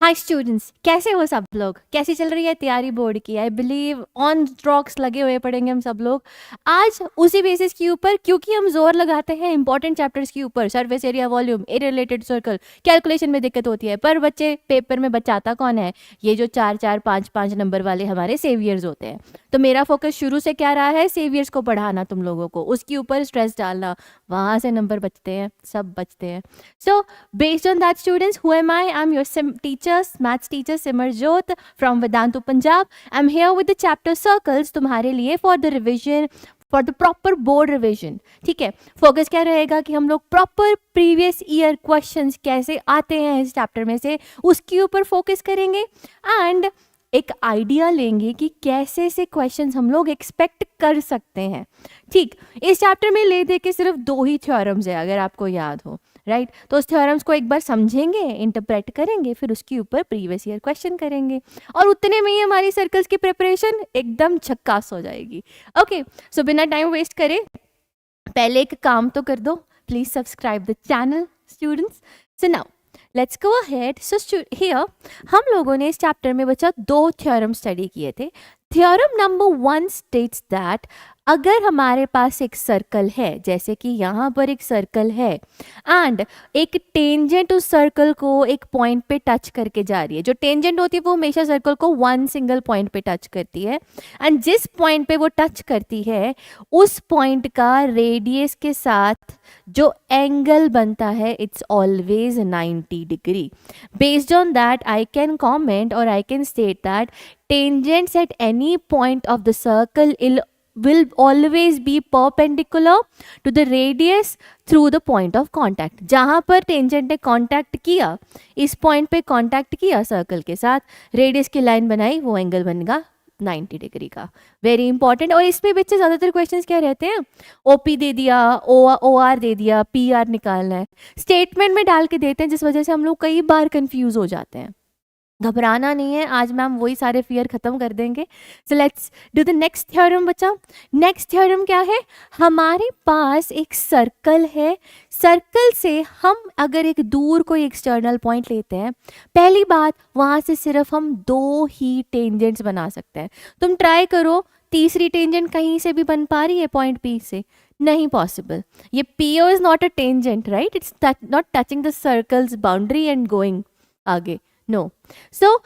Hi students, कैसे हो सब लोग? कैसी चल रही है तैयारी बोर्ड की? आई बिलीव ऑन रॉक्स लगे हुए पड़ेंगे हम सब लोग आज उसी बेसिस के ऊपर, क्योंकि हम जोर लगाते हैं इंपॉर्टेंट चैप्टर्स के ऊपर। Surface area, volume, area related circle, calculation में दिक्कत होती है, पर बच्चे पेपर में बचाता कौन है? ये जो 4-4, 5-5 नंबर वाले हमारे सेवियर्स होते हैं। तो मेरा फोकस शुरू से क्या रहा है? सेवियर्स को पढ़ाना, तुम लोगों को उसके ऊपर स्ट्रेस डालना, वहाँ से नंबर बचते हैं, सब बचते हैं। So, based on that, students, who am I? I'm your maths teacher Simarjot from Vedantu, Punjab. I'm here with the chapter circles तुम्हारे लिए for the revision, for the proper board revision. ठीक है, focus क्या रहेगा कि हम लोग proper previous year questions कैसे आते हैं इस चैप्टर में से, उसके ऊपर फोकस करेंगे एंड एक आइडिया लेंगे कि कैसे से क्वेश्चंस हम लोग एक्सपेक्ट कर सकते हैं। ठीक, इस चैप्टर में ले दे के सिर्फ 2 ही थ्योरम्स है, अगर आपको याद हो, राइट? तो उस थ्योरम्स को एक बार समझेंगे, इंटरप्रेट करेंगे, फिर उसके ऊपर प्रीवियस ईयर क्वेश्चन करेंगे और उतने में ही हमारी सर्कल्स की प्रिपरेशन एकदम झक्कास हो जाएगी। ओके, सो बिना टाइम वेस्ट करे पहले एक काम तो कर दो, please subscribe the channel students. So now let's go ahead. So here हम लोगों ने इस चैप्टर में बच्चा 2 थ्योरम स्टडी किए थे। थ्योरम नंबर 1 स्टेट्स दैट अगर हमारे पास एक सर्कल है, जैसे कि यहाँ पर एक सर्कल है एंड एक टेंजेंट उस सर्कल को एक पॉइंट पे टच करके जा रही है। जो टेंजेंट होती है वो हमेशा सर्कल को 1 सिंगल पॉइंट पे टच करती है एंड जिस पॉइंट पे वो टच करती है उस पॉइंट का रेडियस के साथ जो एंगल बनता है it's always 90 degree. Based on that I can comment और I can state that tangents at any point of the circle will always be perpendicular to the radius through the point of contact। जहाँ पर tangent ने contact किया, इस point पे contact किया circle के साथ, रेडियस की लाइन बनाई, वो एंगल बनेगा 90 डिग्री का। Very important. और इसमें बच्चे ज़्यादातर क्वेश्चंस क्या रहते हैं? ओपी दे दिया, ओ आर दे दिया, पी आर निकालना है, स्टेटमेंट में डाल के देते हैं, जिस वजह से हम लोग कई बार कंफ्यूज हो जाते हैं। घबराना नहीं है, आज मैम वही सारे फियर खत्म कर देंगे। So let's do the next theorem बच्चा। नेक्स्ट थ्योरम क्या है? हमारे पास एक सर्कल है, सर्कल से हम अगर एक दूर कोई एक्सटर्नल पॉइंट लेते हैं, पहली बात वहाँ से सिर्फ हम 2 ही टेंजेंट्स बना सकते हैं। तुम ट्राई करो, तीसरी टेंजेंट कहीं से भी बन पा रही है पॉइंट पी से? नहीं पॉसिबल। ये PO is not a tangent, right? It's not touching the circles boundary and going आगे, नो। सो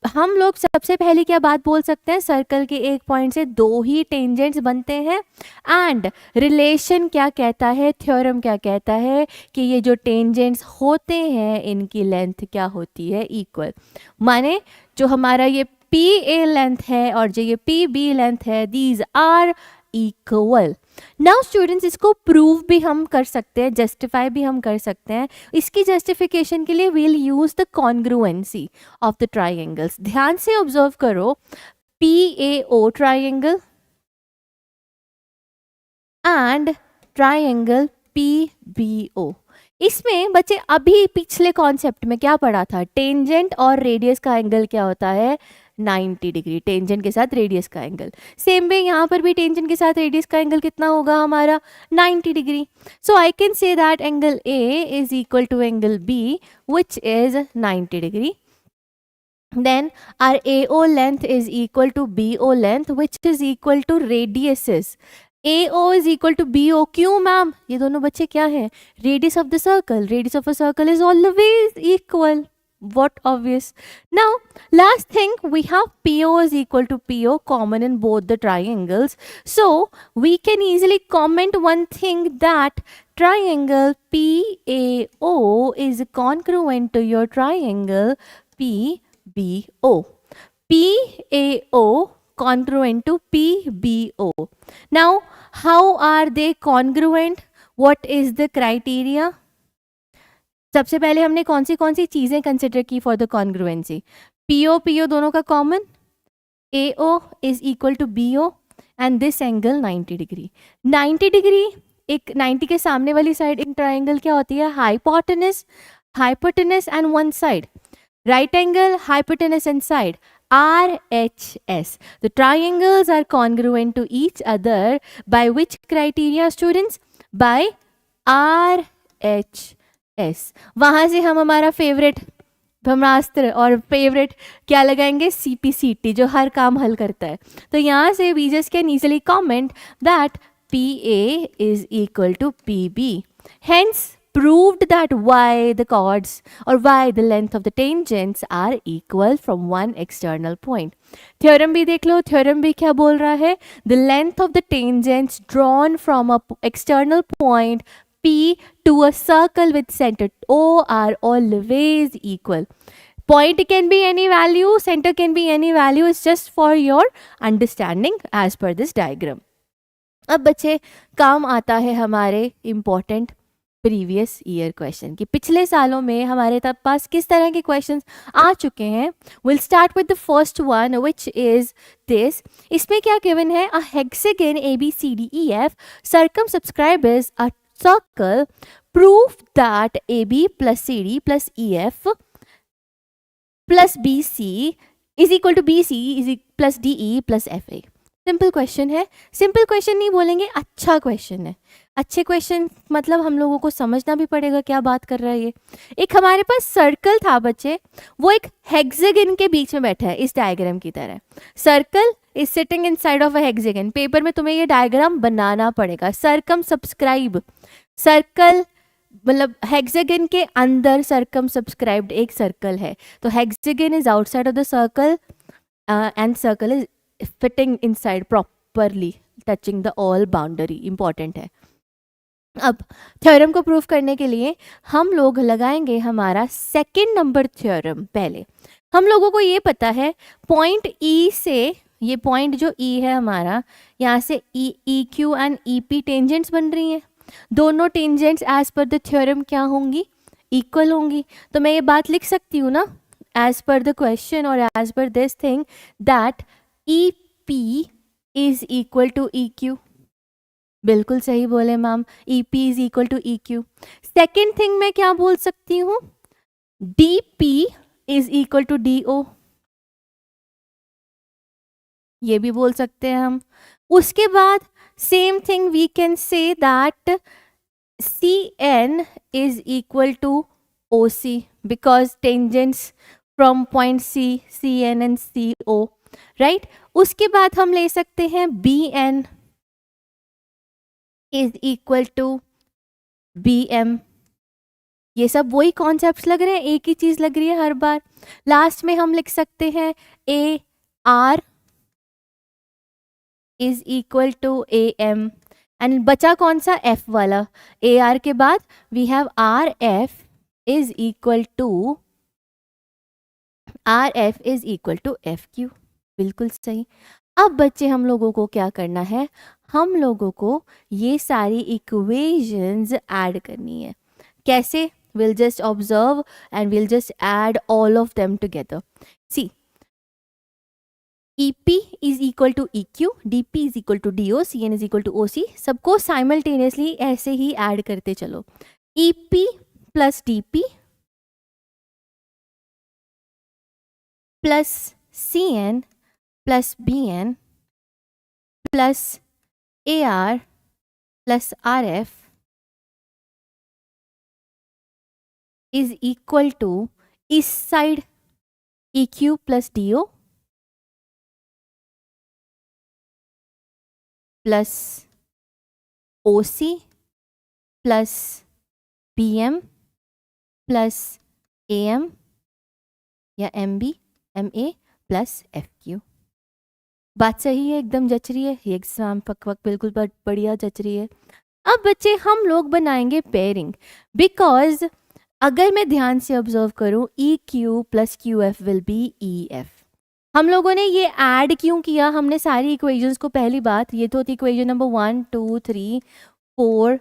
हम लोग सबसे पहले क्या बात बोल सकते हैं? सर्कल के एक पॉइंट से 2 ही टेंजेंट्स बनते हैं एंड रिलेशन क्या कहता है, थ्योरम क्या कहता है कि ये जो टेंजेंट्स होते हैं इनकी लेंथ क्या होती है? इक्वल। माने जो हमारा ये पी ए लेंथ है और जो ये पी बी लेंथ है, these are equal. Now students, इसको प्रूव भी हम कर सकते हैं, जस्टिफाई भी हम कर सकते हैं। इसकी जस्टिफिकेशन के लिए we'll use the congruency of the triangles. ध्यान से ऑब्जर्व करो, PAO triangle and triangle PBO। इसमें बच्चे अभी पिछले कॉन्सेप्ट में क्या पढ़ा था? टेंजेंट और रेडियस का एंगल क्या होता है? 90 डिग्री। टेंजेंट के साथ रेडियस का एंगल। सेम वे यहाँ पर भी टेंजेंट के साथ रेडियस का एंगल कितना होगा हमारा? 90 degree. So I can say that angle A is equal to angle B which is 90 degree. Then our AO length is equal to BO length which is equal to radiuses। AO is equal to BO। क्यों ma'am? ये दोनों बच्चे क्या है? Radius of the circle. Radius of a circle is always equal। What obvious? Now last thing, we have PO is equal to PO common in both the triangles, so we can easily comment one thing that triangle PAO is congruent to your triangle PBO। PAO congruent to PBO। Now how are they congruent? What is the criteria? सबसे पहले हमने कौन सी चीज़ें consider की for the congruency? PO दोनों का common, AO is equal to BO and this angle 90 degree. 90 degree, एक 90 के सामने वाली साइड एक ट्राइंगल क्या होती है? Hypotenuse. Hypotenuse and one side, right angle, hypotenuse and side, RHS। The triangles are congruent to each other by which criteria students? By RHS। वहां से हम हमारा फेवरेट ब्रह्मास्त्र, और फेवरेट क्या लगाएंगे, CPCT, जो हर काम हल करता है। तो यहाँ से we just can easily comment that PA is equal to PB. Hence proved that y the chords or y the length of the tangents are equal from one external point. Theorem भी देख लो, theorem भी क्या बोल रहा है, the length of the tangents drawn from a external point P to a circle with center O are always equal. Point can be any value, center can be any value, it's just for your understanding as per this diagram. अब बच्चे काम आता है हमारे important previous year question कि पिछले सालों में हमारे पास किस तरह के क्वेश्चंस आ चुके हैं. Will start with the first one which is this. इसमें क्या गिवन है, अ hexagon ABCDEF circumscribes a circle, prove that AB plus CD plus EF plus BC is equal to BC plus DE plus FA. Simple question है. Simple question नहीं बोलेंगे, अच्छा question है. अच्छे question मतलब हम लोगों को समझना भी पड़ेगा क्या बात कर रहा है ये. एक हमारे पास सर्कल था बच्चे, वो एक हेक्सागन के बीच में बैठा है इस डायग्राम की तरह. Circle is sitting inside of a hexagon. Paper में तुम्हें ये डायग्राम बनाना पड़ेगा. सरकम सब्सक्राइब, सर्कल मतलब हेक्सागन के अंदर सरकम सब्सक्राइब्ड एक सर्कल है. तो hexagon is outside of the circle and circle is fitting inside properly, touching the all boundary. Important है. अब थ्योरम को प्रूफ करने के लिए हम लोग लगाएंगे हमारा सेकंड नंबर थ्योरम. पहले हम लोगों को ये पता है पॉइंट E से, ये पॉइंट जो E है हमारा, यहाँ से EQ एंड EP टेंजेंट्स बन रही हैं. दोनों tangents as per the theorem क्या होंगी, इक्वल होंगी. तो मैं ये बात लिख सकती हूँ ना, एज पर द क्वेश्चन और as per this thing that EP is equal to EQ. बिल्कुल सही बोले ma'am, EP is equal to EQ. Second thing मैं क्या बोल सकती हूँ, DP is equal to DO. ये भी बोल सकते हैं हम. उसके बाद same thing we can say that CN is equal to OC because tangents from point C, CN and CO, right. उसके बाद हम ले सकते हैं BN is equal to BM. ये सब वही कॉन्सेप्ट्स लग रहे हैं, एक ही चीज लग रही है हर बार. लास्ट में हम लिख सकते हैं AR is equal to AM and बचा कौन सा, F वाला. AR के बाद we have RF is equal to FQ. बिल्कुल सही. अब बच्चे हम लोगों को क्या करना है, हम लोगों को ये सारी इक्वेशंस ऐड करनी है. कैसे, we'll just observe and we'll just add all of them together. See, EP is equal to EQ, DP is equal to DO, CN is equal to OC. सबको साइमल्टेनियसली ऐसे ही ऐड करते चलो. EP plus DP plus CN plus BN plus AR plus RF is equal to इस side EQ plus DO plus OC plus PM plus AM या MB MA plus FQ. बात सही है, एकदम जच रही है. ये एग्जाम पक बिल्कुल बढ़िया जच रही है. अब बच्चे हम लोग बनाएंगे पेयरिंग, बिकॉज अगर मैं ध्यान से ऑब्जर्व करूं EQ plus QF will be EF. हम लोगों ने ये ऐड क्यों किया, हमने सारी इक्वेशंस को, पहली बात ये तो थी इक्वेशन नंबर 1 2 3 4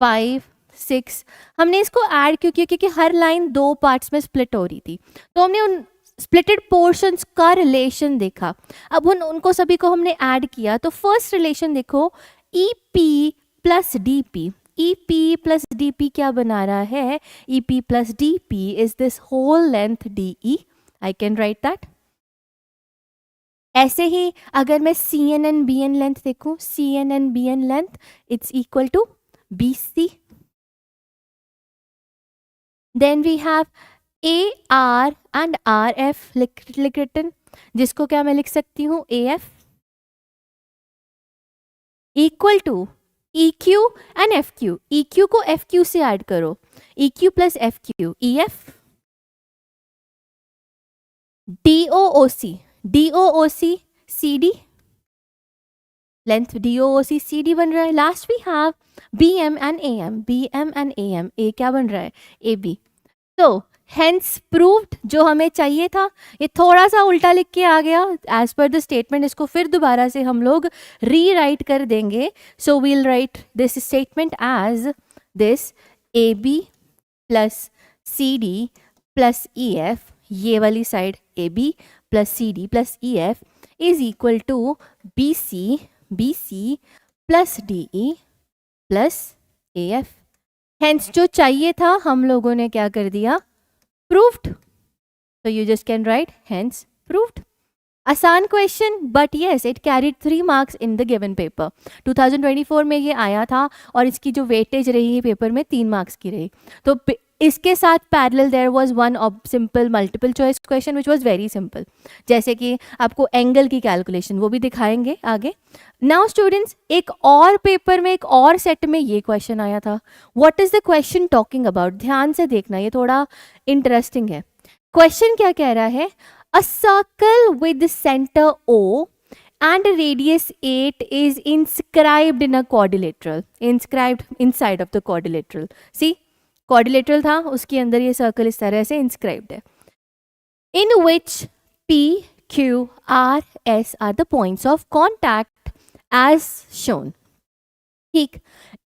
5 6, हमने इसको ऐड क्यों किया, क्योंकि हर लाइन 2 पार्ट्स में स्प्लिट हो रही थी. तो हमने उन स्प्लिटेड पोर्शंस का रिलेशन देखा. अब उनको सभी को हमने ऐड किया. तो फर्स्ट रिलेशन देखो, EP plus DP. EP plus DP क्या बना रहा है, EP plus DP is this whole length DE. I can write that. ऐसे ही अगर मैं CN एंड BN लेंथ देखूं, CN एंड BN length it's equal to BC. Then we have A R and R F लिख रिटन, जिसको क्या मैं लिख सकती हूँ, A F equal to E Q and F Q. E Q को एफ क्यू से ऐड करो, E Q plus F Q, E F D O O C C D, length D O O C D बन रहा है। Last we have B M and A M, B M and A M, A क्या बन रहा है, A B. तो hence proved जो हमें चाहिए था, ये थोड़ा सा उल्टा लिख के आ गया एज पर द स्टेटमेंट, इसको फिर दोबारा से हम लोग रीराइट कर देंगे। So we'll write this statement as this, A B plus C D plus E F, ये वाली side A B plus C D plus E F is equal to B C plus D E plus A F. Hence जो चाहिए था हम लोगों ने क्या कर दिया, proved. So you just can write hence proved. आसान question, but yes it carried 3 marks in the given paper. 2024 में ये आया था और इसकी जो वेटेज रही है पेपर में 3 मार्क्स की रही। तो इसके साथ parallel there was one simple multiple choice question which was very simple, जैसे कि आपको एंगल की कैलकुलेशन, वो भी दिखाएंगे आगे। नाउ स्टूडेंट्स, एक और पेपर में एक और सेट में ये क्वेश्चन आया था। What is the question talking about, ध्यान से देखना, ये थोड़ा इंटरेस्टिंग है। क्वेश्चन क्या कह रहा है, a circle with the center O and a radius 8 is inscribed in a quadrilateral, inscribed inside of the quadrilateral. See, quadrilateral था, उसके अंदर ये circle इस तरह से inscribed है, in which P, Q, R, S are the points of contact as shown. ठीक,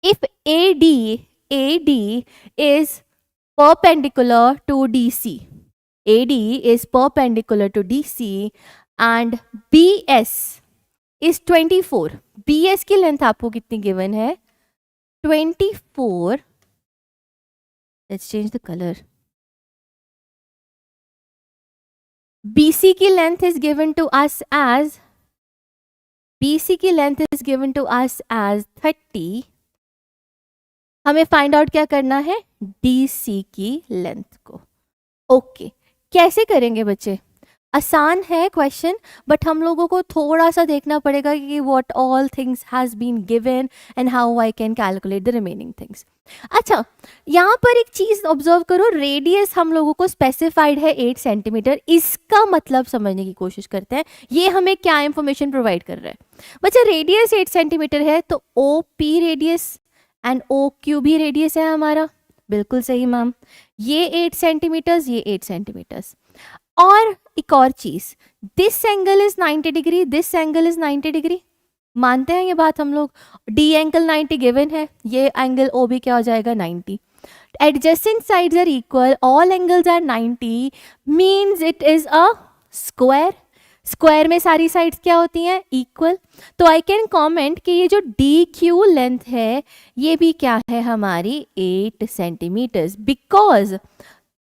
if AD is perpendicular to DC, AD is perpendicular to DC and BS is 24. BS की लेंथ आपको कितनी given है, 24. Let's change the color. BC की length is given to us as, BC की length is given to us as 30. हमें find out क्या करना है, DC की लेंथ को। ओके, कैसे करेंगे बच्चे, आसान है क्वेश्चन, बट हम लोगों को थोड़ा सा देखना पड़ेगा कि what all things has been given and how I can calculate the remaining things. अच्छा, यहाँ पर एक चीज ऑब्जर्व करो, रेडियस हम लोगों को स्पेसिफाइड है 8 सेंटीमीटर। इसका मतलब समझने की कोशिश करते हैं, ये हमें क्या इंफॉर्मेशन प्रोवाइड कर रहा है। बच्चा रेडियस 8 सेंटीमीटर है तो O P radius and O Q भी रेडियस है हमारा, बिल्कुल सही मैम। ये 8 सेंटीमीटर्स, ये 8 सेंटीमीटर्स। और एक और चीज, this angle is 90 degree, this angle is 90 degree, मानते हैं ये बात हम लोग। डी एंगल 90 गिवन है, ये एंगल ओ भी क्या हो जाएगा, 90। Adjacent sides are equal, all angles are 90, means it is a square. Square में सारी साइड्स क्या होती हैं, इक्वल। तो आई कैन कॉमेंट कि ये जो डी क्यू लेंथ है ये भी क्या है हमारी 8 centimetres, because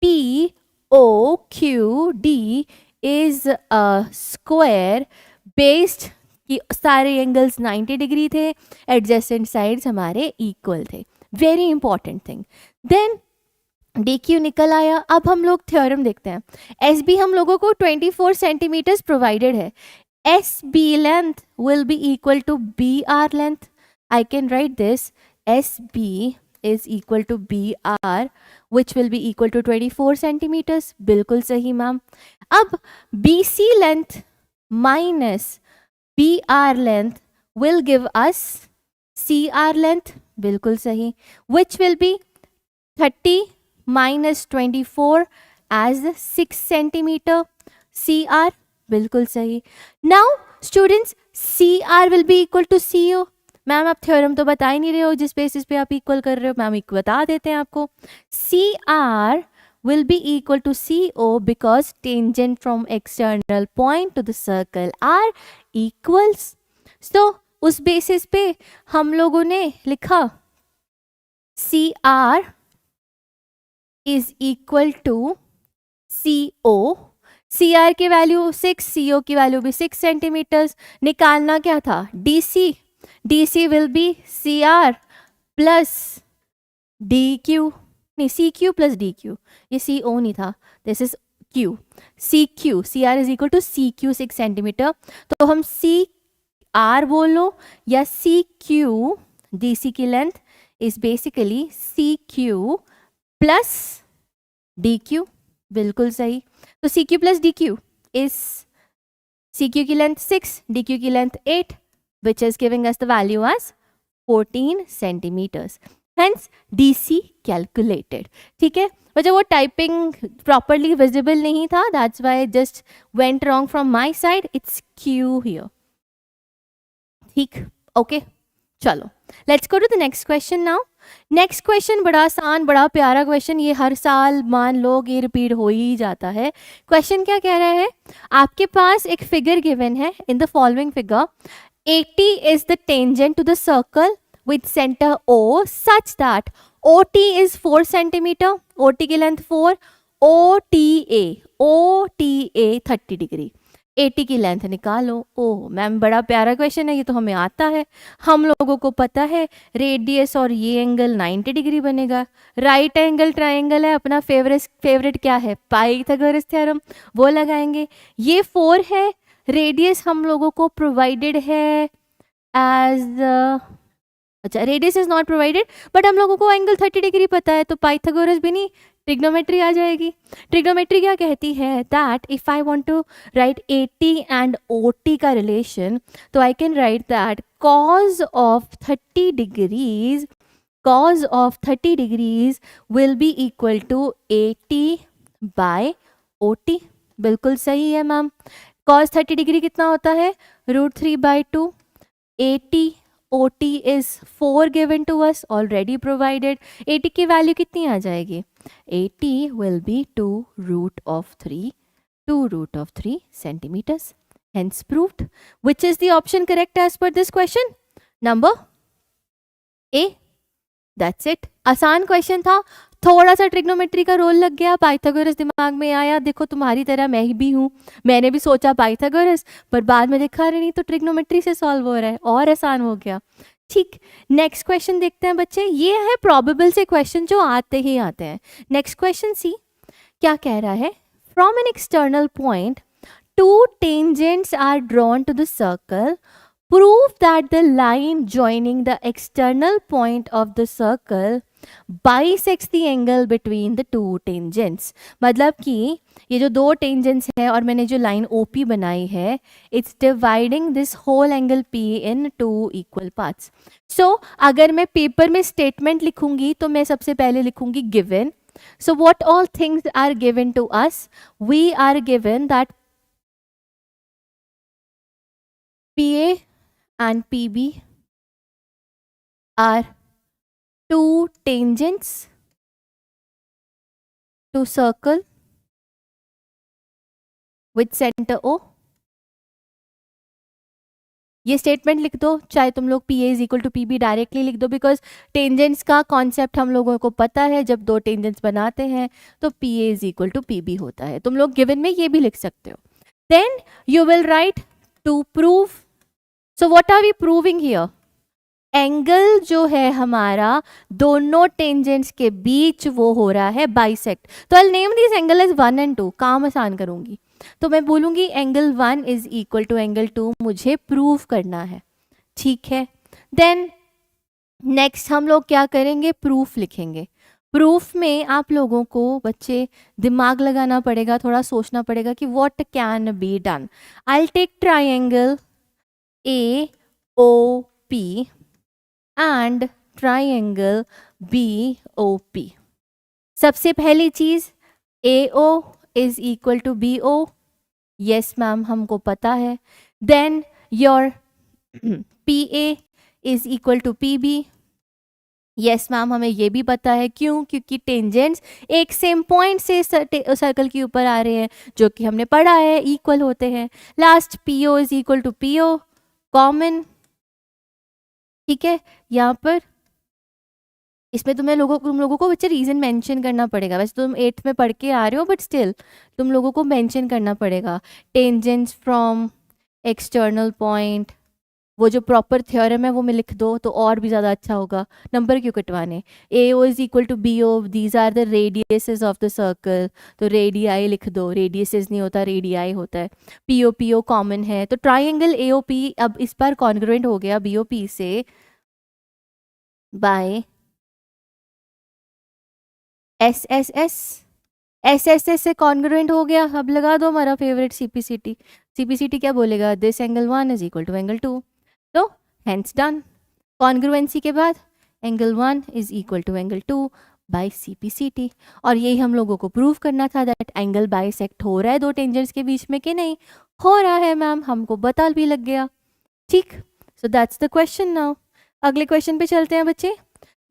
P O Q D is a square based कि सारे एंगल्स 90 डिग्री थे, एडजेसेंट साइड्स हमारे इक्वल थे। Very important thing. Then D Q निकल आया। अब हम लोग थ्योरम देखते हैं। एस बी हम लोगों को 24 सेंटीमीटर्स प्रोवाइडेड है। S B length will be equal to B R length. I can write this, S B is equal to BR which will be equal to 24 centimeters, बिल्कुल सही ma'am. अब BC length minus BR length will give us CR length, बिल्कुल सही, which will be 30 minus 24 as 6 centimeter CR, बिल्कुल सही। Now students, CR will be equal to CO। Ma'am आप theorem तो बता ही नहीं रहे हो जिस बेसिस पे आप इक्वल कर रहे हो, मैम इक्वल बता देते हैं आपको। C R will be equal to C O because tangent from external point to the circle are equals. तो उस बेसिस पे हम लोगों ने लिखा C R is equal to C O. C R की वैल्यू 6, सी ओ की value भी 6 सेंटीमीटर्स। निकालना क्या था, D C. DC will be CR plus DQ, नहीं, C Q plus D Q, ये सी ओ नहीं था, this is Q, C Q, C R is equal to C Q 6 centimetre. तो हम सी आर बोलो या सी क्यू, डी सी की length is basically C Q plus D Q, बिल्कुल सही। तो C Q plus D Q is C Q की length 6, D Q की length 8, which is giving us the value as 14 centimetres, hence D C calculated. ठीक है, वजह वो typing properly visible नहीं था, that's why just went wrong from my side, it's Q here. ठीक, okay, चलो let's go to the next question now. Next question बड़ा आसान, बड़ा प्यारा क्वेश्चन, ये हर साल मान लो ये रिपीट हो ही जाता है। क्वेश्चन क्या कह रहा है, आपके पास एक फिगर गिवन है, in the following figure 80 is the tangent to the circle with center O such that OT is 4 centimeter, OT की लेंथ 4, OTA 30 डिग्री, 80 की लेंथ निकालो। ओह मैम बड़ा प्यारा क्वेश्चन है, ये तो हमें आता है, हम लोगों को पता है रेडियस और ये एंगल 90 डिग्री बनेगा। राइट एंगल ट्राइंगल है, अपना फेवरेट क्या है, पाइथागोरस थ्योरम, वो लगाएंगे। ये 4 है, रेडियस हम लोगों को प्रोवाइडेड है एज, अच्छा radius is not provided, but हम लोगों को एंगल 30 डिग्री पता है, तो पाइथागोरस भी नहीं, ट्रिग्नोमेट्री आ जाएगी। ट्रिग्नोमेट्री क्या कहती है, that if I want to write 80 and OT का रिलेशन, तो I can write that cos of 30 degrees will be equal to 80 by OT। बिल्कुल सही है मैम। cos 30 डिग्री कितना होता है, √3/2, 80 OT is 4 given to us, already provided। 80 की वैल्यू कितनी आ जाएगी, 80 will be 2√3 centimeters, hence proved। Which is the option correct as per this question? Number A, that's it। आसान क्वेश्चन था, थोड़ा सा ट्रिग्नोमेट्री का रोल लग गया, पाइथागोरस दिमाग में आया, देखो तुम्हारी तरह मैं ही भी हूँ, मैंने भी सोचा पाइथागोरस, पर बाद में देखा अरे नहीं तो ट्रिग्नोमेट्री से सॉल्व हो रहा है, और आसान हो गया। ठीक, नेक्स्ट क्वेश्चन देखते हैं बच्चे, ये है प्रोबेबल से क्वेश्चन जो आते ही आते हैं। नेक्स्ट क्वेश्चन सी क्या कह रहा है, from an external point 2 tangents are drawn to the circle, prove that the line joining the external point of the circle bisects the angle between the two tangents। मतलब कि ये जो 2 tangents है और मैंने जो लाइन OP बनाई है, it's dividing this whole angle P in 2 equal parts। So अगर मैं पेपर में स्टेटमेंट लिखूंगी तो मैं सबसे पहले लिखूंगी given। So what all things are given to us? We are given that PA and PB are 2 tangents to circle with center O। ये स्टेटमेंट लिख दो, चाहे तुम लोग PA is equal to PB directly लिख दो, बिकॉज टेंजेंट्स का concept हम लोगों को पता है, जब 2 टेंजेंट्स बनाते हैं तो PA is equal to PB होता है। तुम लोग गिवन में ये भी लिख सकते हो। Then you will write to prove. So what are we proving here, angle जो है हमारा दोनों टेंजेंट्स के बीच वो हो रहा है बाइसेक्ट। तो I name this angle as 1 and 2, काम आसान करूंगी, तो मैं बोलूंगी angle 1 is equal to angle 2, मुझे प्रूव करना है। ठीक है, देन नेक्स्ट हम लोग क्या करेंगे, प्रूफ लिखेंगे। प्रूफ में आप लोगों को बच्चे दिमाग लगाना पड़ेगा, थोड़ा सोचना पड़ेगा कि what can be done. I take triangle AOP and triangle BOP। सबसे पहली चीज AO is equal to BO, yes ma'am हमको पता है। then your PA is equal to PB, yes ma'am हमें ये भी पता है, क्यों, क्योंकि टेंजेंट्स एक सेम पॉइंट से सर्कल के ऊपर आ रहे हैं, जो कि हमने पढ़ा है इक्वल होते हैं। Last PO is equal to PO, common. ठीक है, यहाँ पर इसमें तुम लोगों को बच्चे रीजन मेंशन करना पड़ेगा। वैसे तुम 8th में पढ़ के आ रहे हो, बट स्टिल तुम लोगों को मेंशन करना पड़ेगा। टेंजेंट्स फ्रॉम एक्सटर्नल पॉइंट वो जो प्रॉपर थ्योरम है वो में लिख दो तो और भी ज़्यादा अच्छा होगा, नंबर क्यों कटवाने। A O is equal to B O, these are the radiuses of the circle, तो रेडियाई लिख दो, रेडियसेस नहीं होता रेडियाई होता है। पी ओ कॉमन है, तो ट्राइंगल ए ओ पी अब इस बार कॉन्ग्रुएंट हो गया बी ओ पी से by S S S, S S S से कॉन्ग्रुएंट हो गया। अब लगा दो हमारा फेवरेट सीपीसीटी, सीपीसीटी क्या बोलेगा, this angle 1 is equal to angle 2, तो हेंस डन। कॉन्ग्रुएंसी के बाद angle 1 is equal to angle 2 by CPCT, और यही हम लोगों को प्रूव करना था दैट एंगल बाइसेक्ट हो रहा है दो टेंजेंट्स के बीच में कि नहीं हो रहा है मैम, हमको बता भी लग गया। ठीक, so that's the question. Now अगले क्वेश्चन पे चलते हैं बच्चे।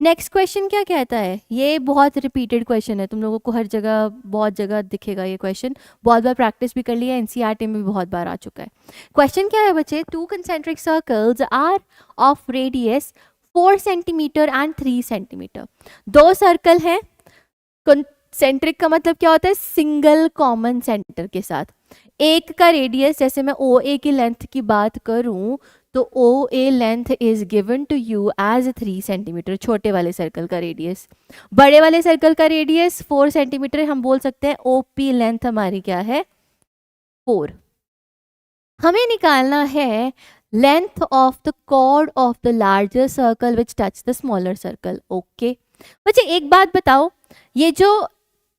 नेक्स्ट क्वेश्चन क्या कहता है, ये बहुत रिपीटेड क्वेश्चन है, तुम लोगों को हर जगह बहुत जगह दिखेगा ये क्वेश्चन, बहुत बार प्रैक्टिस भी कर लिया, एनसीईआरटी में भी बहुत बार आ चुका है। क्वेश्चन क्या है बच्चे, two concentric circles are of radius 4 centimetre and 3 centimetre. दो सर्कल हैं, कंसेंट्रिक का मतलब क्या होता है, सिंगल कॉमन सेंटर के साथ। एक का रेडियस, जैसे मैं ओ ए की लेंथ की बात करूं तो O A length is given to you as 3 centimetre, छोटे वाले सर्कल का रेडियस। बड़े वाले सर्कल का रेडियस 4 सेंटीमीटर, हम बोल सकते हैं ओ पी लेंथ हमारी क्या है 4। हमें निकालना है length of the chord of the larger circle which touch the smaller circle. Okay बच्चे एक बात बताओ, ये जो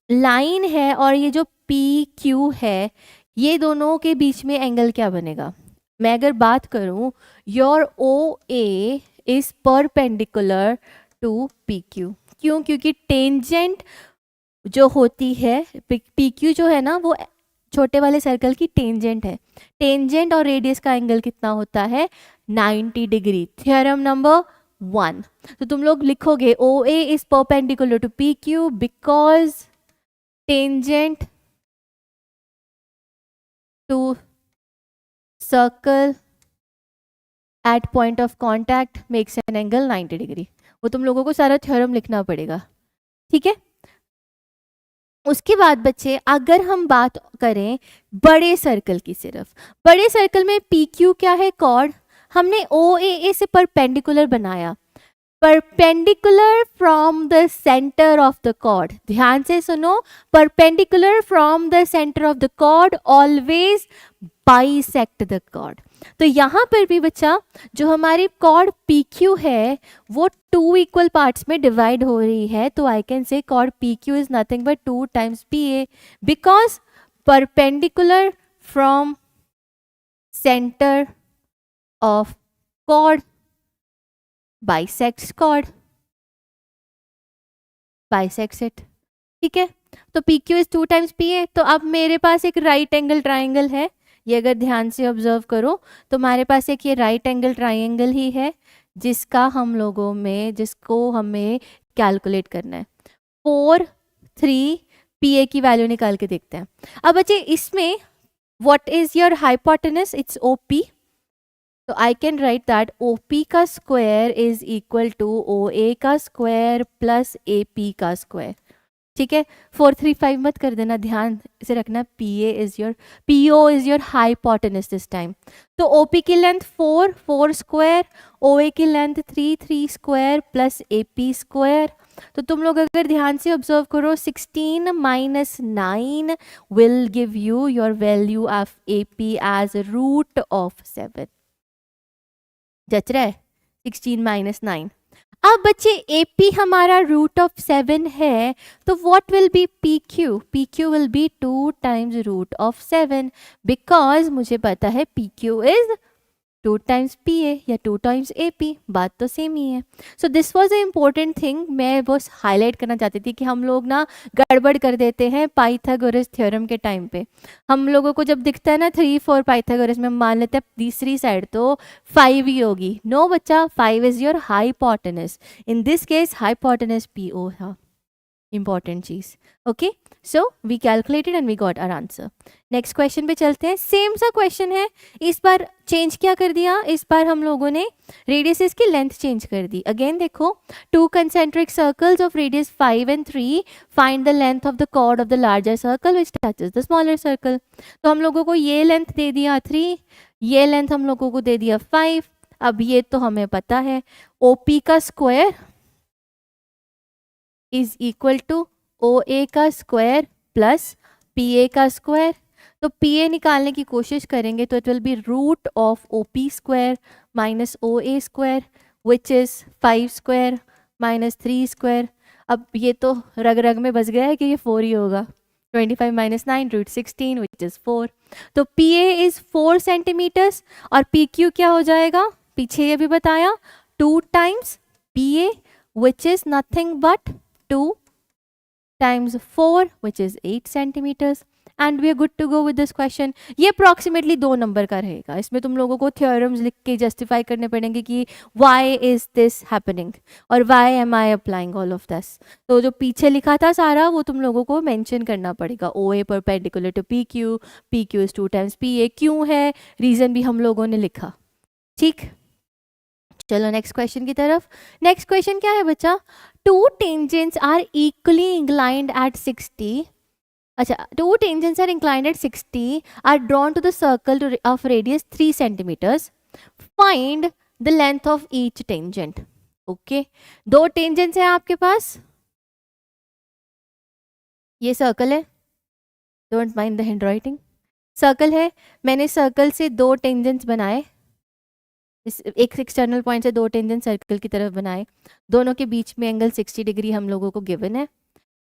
लाइन है और ये जो पी क्यू है, ये दोनों के बीच में एंगल क्या बनेगा। मैं अगर बात करूं, your O A is perpendicular to P Q, क्यों, क्योंकि टेंजेंट जो होती है पी क्यू जो है ना वो छोटे वाले सर्कल की टेंजेंट है। टेंजेंट और रेडियस का एंगल कितना होता है 90 डिग्री, थ्योरम नंबर 1। तो तुम लोग लिखोगे O A is perpendicular to P Q because tangent to circle at point of contact makes an angle 90 degree. वो तुम लोगों को सारा थ्योरम लिखना पड़ेगा, ठीक है। उसके बाद बच्चे अगर हम बात करें बड़े सर्कल की, सिर्फ बड़े सर्कल में पी क्यू क्या है, कॉर्ड, हमने ओ ए से परपेंडिकुलर बनाया, perpendicular from the centre of the chord. ध्यान से सुनो, perpendicular from the centre of the chord always bisect the chord. तो यहाँ पर भी बच्चा जो हमारी कॉर्ड पी क्यू है वो 2 इक्वल पार्ट्स में डिवाइड हो रही है, तो I can say chord P Q is nothing but 2 times P A, because perpendicular from centre of chord bisects chord, bisects it, ठीक है। तो P Q is 2 times P A. तो अब मेरे पास एक राइट एंगल ट्राइंगल है, ये अगर ध्यान से ऑब्जर्व करो तो हमारे पास एक ये राइट एंगल ट्राइंगल ही है जिसका हम लोगों में, जिसको हमें कैलकुलेट करना है। 4 3 पी ए की वैल्यू निकाल के देखते हैं। अब बच्चे इसमें what is your hypotenuse, it's O P, तो I can write that O P का square is equal to O A का स्क्वायर प्लस ए पी का स्क्वायर, ठीक है। 4 3 5 मत कर देना, ध्यान से रखना, P A is your, P O is your hypotenuse this time. तो ओ पी की लेंथ 4 4 स्क्वायर, ओ ए की length 3 3 square plus A P square. तो तुम लोग अगर ध्यान से ऑब्जर्व करो 16 minus 9 will give you your value of A P as root of 7। जच रहा है 16 माइनस 9। अब बच्चे AP हमारा रूट ऑफ 7 है, तो what will be PQ, PQ will be 2 times root of 7 because मुझे पता है PQ इज 2 टाइम्स PA या 2 टाइम्स AP, बात तो सेम ही है। So this was a important thing, मैं बस हाईलाइट करना चाहती थी कि हम लोग ना गड़बड़ कर देते हैं पाइथागोरस थ्योरम के टाइम पे। हम लोगों को जब दिखता है ना 3 4 पाइथागोरस में, मान लेते हैं तीसरी साइड तो 5 ही होगी। नो बच्चा, 5 is your hypotenuse, in this case hypotenuse PO था इंपॉर्टेंट चीज। Okay, so we calculated and we got our answer. Next question पे चलते हैं, सेम सा क्वेश्चन है, इस बार चेंज क्या कर दिया, इस बार हम लोगों ने रेडियसेस की लेंथ चेंज कर दी। अगेन देखो, 2 concentric circles of radius 5 and 3 find the length of the chord of the larger circle which touches the smaller circle. तो हम लोगों को ये लेंथ दे दिया 3, ये लेंथ हम लोगों को दे दिया 5। अब ये तो हमें पता है, OP का square is equal to OA का स्क्वायर प्लस PA का स्क्वायर। तो PA निकालने की कोशिश करेंगे तो it will be root of OP square minus OA square which is 5 square minus 3 square. अब ये तो रग रग में बस गया है कि ये 4 ही होगा। 25 माइनस 9 रूट 16 विच इज़ 4। तो PA इज़ 4 सेंटीमीटर्स और PQ क्या हो जाएगा, पीछे ये भी बताया, 2 times PA which is nothing but 2 times 4 which is 8 centimeters and we are good to go with this question। ये अप्रॉक्सीमेटली 2 नंबर का रहेगा। इसमें तुम लोगों को थ्योरम्स लिख के जस्टिफाई करने पड़ेंगे कि why is this happening और why am I applying all of this। तो जो पीछे लिखा था सारा वो तुम लोगों को मेंशन करना पड़ेगा। OA perpendicular to PQ, PQ is 2 times PA। क्यों है रीज़न भी हम लोगों ने लिखा। ठीक, चलो नेक्स्ट क्वेश्चन की तरफ। नेक्स्ट क्वेश्चन क्या है बच्चा, 2 tangents are equally inclined at 60। अच्छा, 2 tangents are inclined at 60 are drawn to the circle of radius 3 centimeters। Find the length of each tangent। Okay, 2 tangents हैं आपके पास, ये सर्कल है, don't mind the hand writing, circle है। मैंने circle से 2 tangents बनाए, एक एक्सटर्नल पॉइंट से 2 टेंजेंट सर्कल की तरफ बनाए, दोनों के बीच में एंगल 60 डिग्री हम लोगों को गिवन है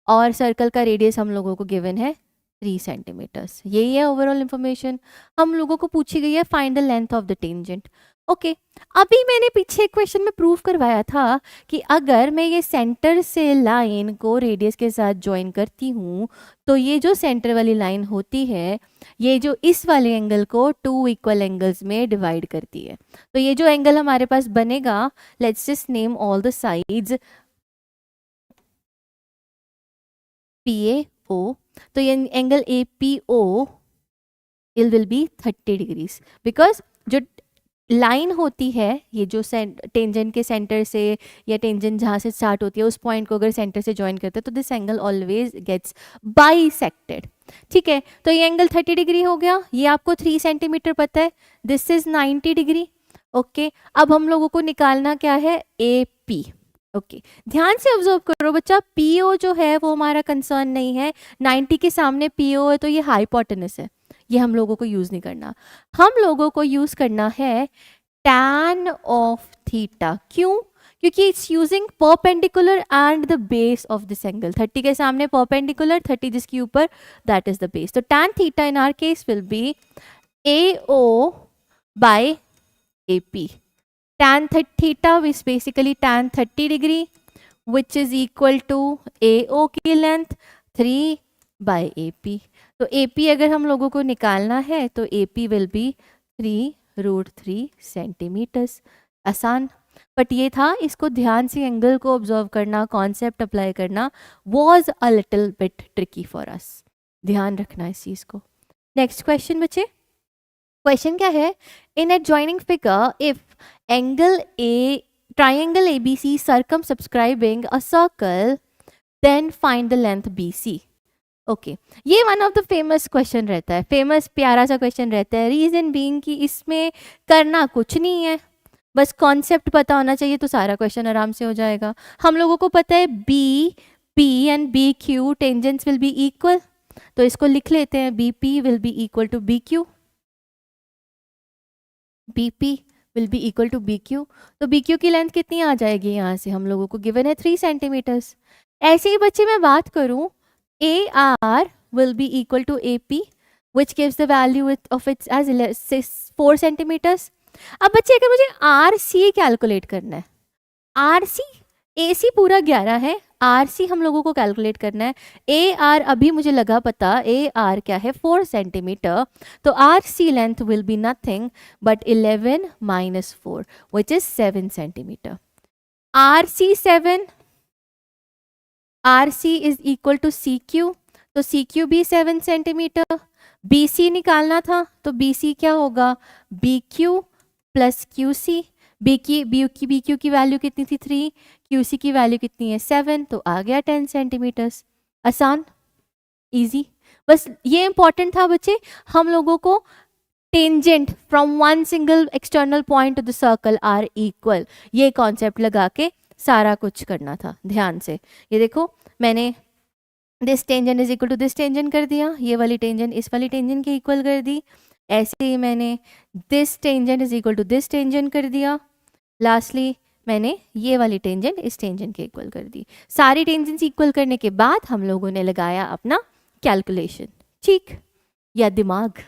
और सर्कल का रेडियस हम लोगों को गिवन है 3 सेंटीमीटर्स। यही है ओवरऑल इन्फॉर्मेशन। हम लोगों को पूछी गई है find the length of the tangent. Okay, अभी मैंने पीछे क्वेश्चन में प्रूव करवाया था कि अगर मैं ये सेंटर से लाइन को रेडियस के साथ ज्वाइन करती हूँ तो ये जो सेंटर वाली लाइन होती है ये जो इस वाले एंगल को 2 इक्वल एंगल्स में डिवाइड करती है। तो ये जो एंगल हमारे पास बनेगा, let's just name all the sides, PAO। तो ये angle APO it will B 30 degrees because जो लाइन होती है ये जो टेंजेंट के सेंटर से या टेंजेंट जहाँ से स्टार्ट होती है उस पॉइंट को अगर सेंटर से ज्वाइन करते हैं तो this angle always gets bisected. ठीक है, तो ये एंगल 30 डिग्री हो गया, ये आपको 3 सेंटीमीटर पता है, दिस इज 90 डिग्री। ओके, अब हम लोगों को निकालना क्या है, AP। ओके, ध्यान से ऑब्जर्व करो बच्चा, PO जो है वो हमारा कंसर्न नहीं है, 90 के सामने PO है तो ये हाइपोटेनस है, ये हम लोगों को यूज नहीं करना। हम लोगों को यूज करना है tan ऑफ थीटा। क्यों, क्योंकि it's using perpendicular and the base of this angle. 30 के सामने परपेंडिकुलर, 30 जिसके ऊपर, दैट इज द बेस। तो tan theta in our case will be AO by AP। tan theta is basically tan 30 degree which is equal to AO की length 3 by AP। तो AP अगर हम लोगों को निकालना है तो AP विल बी 3√3 सेंटीमीटर्स। आसान, बट ये था, इसको ध्यान से एंगल को ऑब्जर्व करना, कॉन्सेप्ट अप्लाई करना was a little bit tricky for us. ध्यान रखना इस चीज़ को। नेक्स्ट क्वेश्चन बच्चे, क्वेश्चन क्या है, in adjoining figure if angle a triangle ABC circum subscribing a circle then find the length BC। Okay, ये one of the famous question रहता है, फेमस प्यारा सा क्वेश्चन रहता है। रीजन बीइंग कि इसमें करना कुछ नहीं है, बस कॉन्सेप्ट पता होना चाहिए तो सारा क्वेश्चन आराम से हो जाएगा। हम लोगों को पता है BP and BQ tangents will be equal, तो इसको लिख लेते हैं, BP will be equal to BQ। BP will be equal to BQ। तो BQ की लेंथ कितनी आ जाएगी, यहाँ से हम लोगों को गिवन है 3 सेंटीमीटर्स। ऐसे ही बच्चे मैं बात करूँ, AR will be equal to AP which gives the value of its as 4 centimeters। अब बच्चे अगर मुझे RC कैलकुलेट करना है, RC AC पूरा 11 है, RC हम लोगों को कैलकुलेट करना है। AR अभी मुझे लगा पता, AR क्या है 4 सेंटीमीटर, तो RC length will be nothing but 11 minus 4 which is 7 centimetre. RC 7, RC is equal to CQ, तो CQ भी 7 सेंटीमीटर। BC निकालना था तो BC क्या होगा, BQ प्लस QC। BQ की वैल्यू कितनी थी 3, QC की वैल्यू कितनी है 7, तो आ गया 10 सेंटीमीटर्स। आसान, इजी, बस ये इंपॉर्टेंट था बच्चे, हम लोगों को tangent from one single external point to the circle are equal, ये कॉन्सेप्ट लगा के सारा कुछ करना था ध्यान से। ये देखो मैंने this tangent is equal to this tangent कर दिया, ये वाली टेंजेंट इस वाली टेंजेंट के इक्वल कर दी, ऐसे ही मैंने this tangent is equal to this tangent कर दिया, लास्टली मैंने ये वाली टेंजेंट इस टेंजेंट के इक्वल कर दी। सारी टेंजेंट्स इक्वल करने के बाद हम लोगों ने लगाया अपना कैलकुलेशन, ठीक, या दिमाग।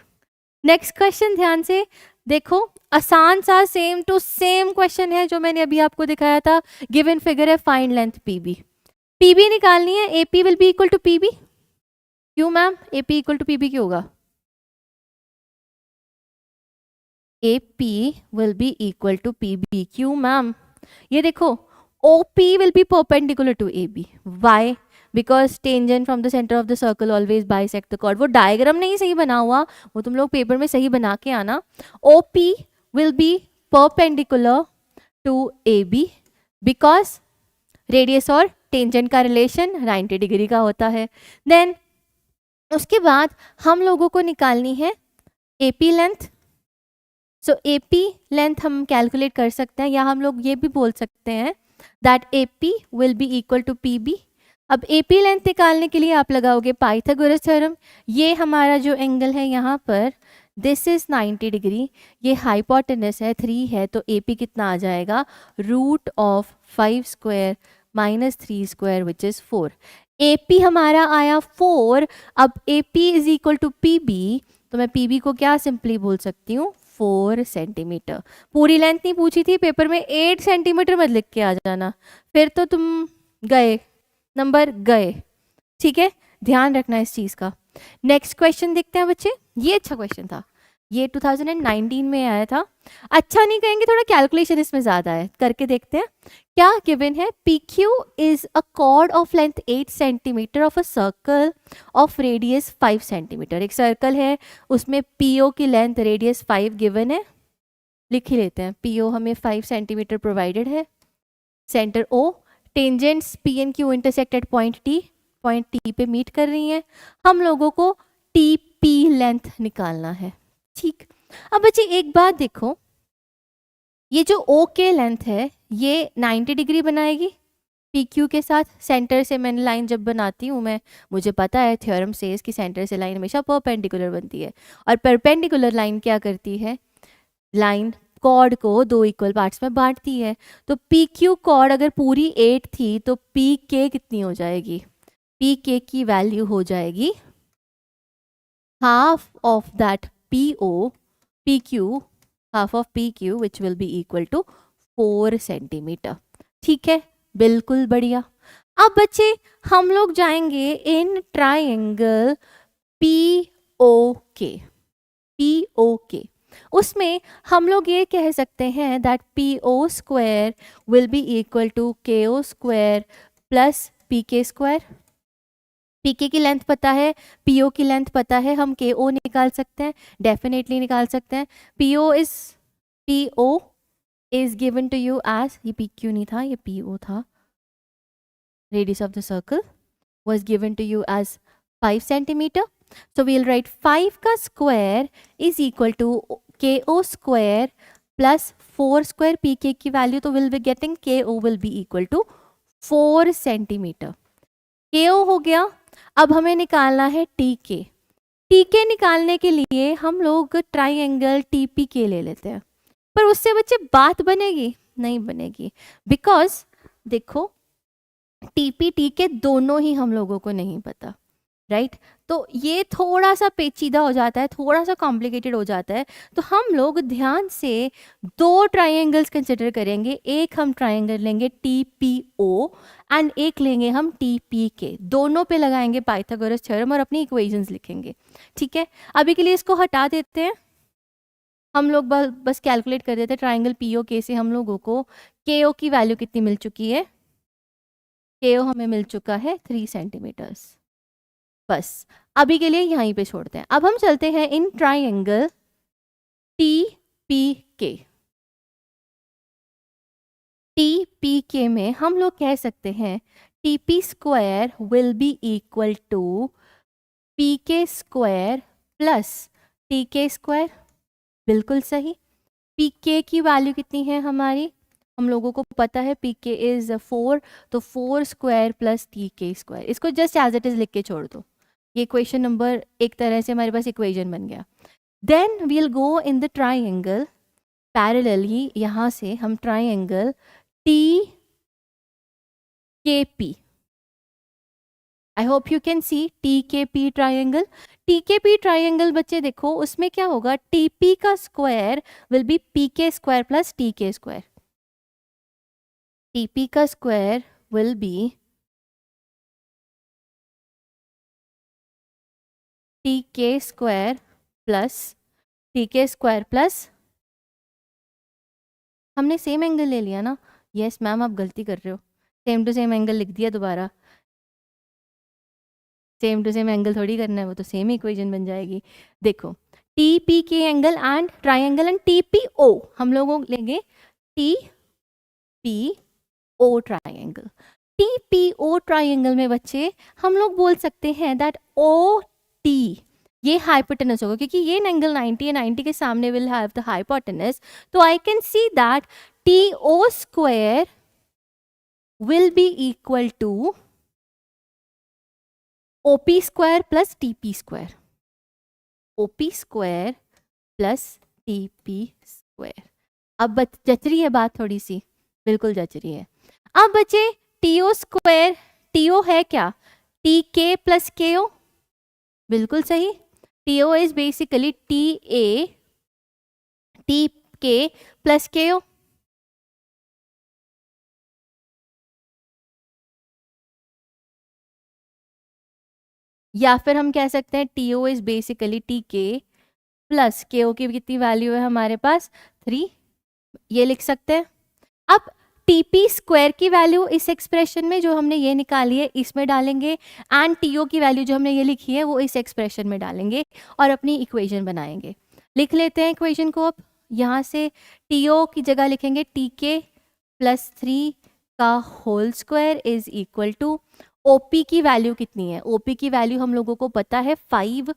नेक्स्ट क्वेश्चन ध्यान से देखो, आसान सा सेम टू सेम क्वेश्चन है जो मैंने अभी आपको दिखाया था। गिवन फिगर है, फाइंड लेंथ पीबी, पीबी निकालनी है, AP will be equal to PB. क्यों ma'am AP equal to PB क्यों होगा? AP will be equal to PB. क्यों मैम? ये देखो OP will be perpendicular to AB. Why? Because tangent from the center of the circle always bisect the chord. वो diagram नहीं सही बना हुआ, वो तुम लोग पेपर में सही बना के आना। OP will be perpendicular to AB because radius और टेंजेंट का रिलेशन 90 डिग्री का होता है। देन उसके बाद हम लोगों को निकालनी है AP लेंथ। सो AP लेंथ हम कैलकुलेट कर सकते हैं, या हम लोग ये भी बोल सकते हैं that AP will be equal to PB। अब AP लेंथ निकालने के लिए आप लगाओगे पाइथागोरस थ्योरम। ये हमारा जो एंगल है यहाँ पर दिस इज 90 डिग्री, ये हाइपोटेनस है 3 है, तो AP कितना आ जाएगा? Root of 5 square minus 3 square which is 4। AP हमारा आया 4। अब AP is equal to PB, तो मैं PB को क्या सिंपली बोल सकती हूँ? 4 सेंटीमीटर। पूरी लेंथ नहीं पूछी थी पेपर में, 8 सेंटीमीटर मत लिख के आ जाना, फिर तो तुम गए, नंबर गए, ठीक है, ध्यान रखना इस चीज़ का। नेक्स्ट क्वेश्चन देखते हैं बच्चे, ये अच्छा क्वेश्चन था, ये 2019 में आया था। अच्छा नहीं कहेंगे, थोड़ा कैलकुलेशन इसमें ज़्यादा है, करके देखते हैं क्या गिवन है। PQ is a cord of length 8 centimetre of a circle of radius 5 centimetre. एक सर्कल है उसमें PO की लेंथ रेडियस 5 गिवन है, लिख ही लेते हैं। PO हमें 5 सेंटीमीटर प्रोवाइडेड है, centre O, tangents P and Q intersect at point T पे मीट कर रही हैं। हम लोगों को TP लेंथ निकालना है, ठीक। अब बच्चे एक बात देखो, ये जो OK लेंथ है ये 90 डिग्री बनाएगी PQ के साथ। सेंटर से मैंने लाइन जब बनाती हूँ मैं, मुझे पता है थ्योरम सेज कि सेंटर से लाइन हमेशा परपेंडिकुलर बनती है, और परपेंडिकुलर लाइन क्या करती है? लाइन कॉर्ड को 2 इक्वल पार्ट्स में बांटती है। तो PQ कॉर्ड अगर पूरी 8 थी तो PK कितनी हो जाएगी? PK की वैल्यू हो जाएगी half of that PQ, half of PQ which will be equal to 4 centimetre, ठीक है, बिल्कुल बढ़िया। अब बच्चे हम लोग जाएंगे इन ट्राइंगल POK, उसमें हम लोग ये कह सकते हैं that PO square will be equal to KO square plus PK square. PK की लेंथ पता है, PO की लेंथ पता है, हम KO निकाल सकते हैं, डेफिनेटली निकाल सकते हैं। PO is given to you as, ये PQ नहीं था, ये PO था, radius of the circle was given to you as 5 centimeter. So we'll write 5 का square is equal to KO square plus 4 square PK की value, तो we'll be getting KO will be equal to 4 centimeter. KO हो गया। अब हमें निकालना है TK। TK निकालने के लिए हम लोग ट्राइंगल TPK ले लेते हैं, पर उससे बच्चे बात बनेगी? नहीं बनेगी, बिकॉज देखो TP के दोनों ही हम लोगों को नहीं पता, राइट? तो ये थोड़ा सा पेचीदा हो जाता है, थोड़ा सा कॉम्प्लिकेटेड हो जाता है। तो हम लोग ध्यान से 2 ट्राइंगल्स कंसिडर करेंगे। एक हम ट्राइंगल लेंगे TPO एंड एक लेंगे हम TPK, दोनों पे लगाएंगे पाइथागोरस थ्योरम और अपनी इक्वेशंस लिखेंगे, ठीक है। अभी के लिए इसको हटा देते हैं, हम लोग बस कैलकुलेट कर देते हैं। ट्राइंगल POK से हम लोगों को KO की वैल्यू कितनी मिल चुकी है? KO हमें मिल चुका है 3 सेंटीमीटर्स। बस अभी के लिए यहीं पे छोड़ते हैं। अब हम चलते हैं इन ट्राइंगल TPK। TPK में हम लोग कह सकते हैं TP square will be equal to PK square plus TK square. बिल्कुल सही। पी के की वैल्यू कितनी है हमारी, हम लोगों को पता है पी के इज 4, तो 4 square plus T K square, इसको जस्ट एज इट इज लिख के छोड़ दो। ये क्वेश्चन नंबर एक तरह से हमारे पास इक्वेशन बन गया। Then we'll go in the triangle parallelly, यहाँ से हम triangle T K P, I hope you can see T K P triangle. T K P triangle बच्चे देखो उसमें क्या होगा, टी पी का square will be P K square plus T K square. T P का square will be T K square plus हमने same angle ले लिया ना। यस मैम आप गलती कर रहे हो, सेम टू सेम एंगल लिख दिया दोबारा। सेम टू सेम एंगल थोड़ी करना है, वो तो सेम इक्वेशन बन जाएगी। देखो T P K angle and triangle and T P O, हम लोग लेंगे T P O triangle. T P O triangle में बच्चे हम लोग बोल सकते हैं दैट ओ टी ये हाइपोटेनस होगा, क्योंकि ये एंगल 90 है, 90 के सामने विल हैव द हाइपोटेनस, तो I can see that T O square will be equal to OP square plus TP square, OP square plus TP square. अब जच रही है बात थोड़ी सी, बिल्कुल जच रही है। अब बचे टीओ स्क्वायर, टीओ है क्या, T K plus K O, बिल्कुल सही। TO is basically T A T K plus K O, या फिर हम कह सकते हैं T O is basically T K plus K O की कितनी वैल्यू है हमारे पास 3, ये लिख सकते हैं। अब टीपी स्क्वायर की वैल्यू इस एक्सप्रेशन में जो हमने ये निकाली है इसमें डालेंगे, एंड टीओ की वैल्यू जो हमने ये लिखी है वो इस एक्सप्रेशन में डालेंगे और अपनी इक्वेशन बनाएंगे। लिख लेते हैं इक्वेशन को। अब यहाँ से टीओ की जगह लिखेंगे टी के प्लस 3 का whole square is equal to OP की वैल्यू कितनी है, ओपी की वैल्यू हम लोगों को पता है 5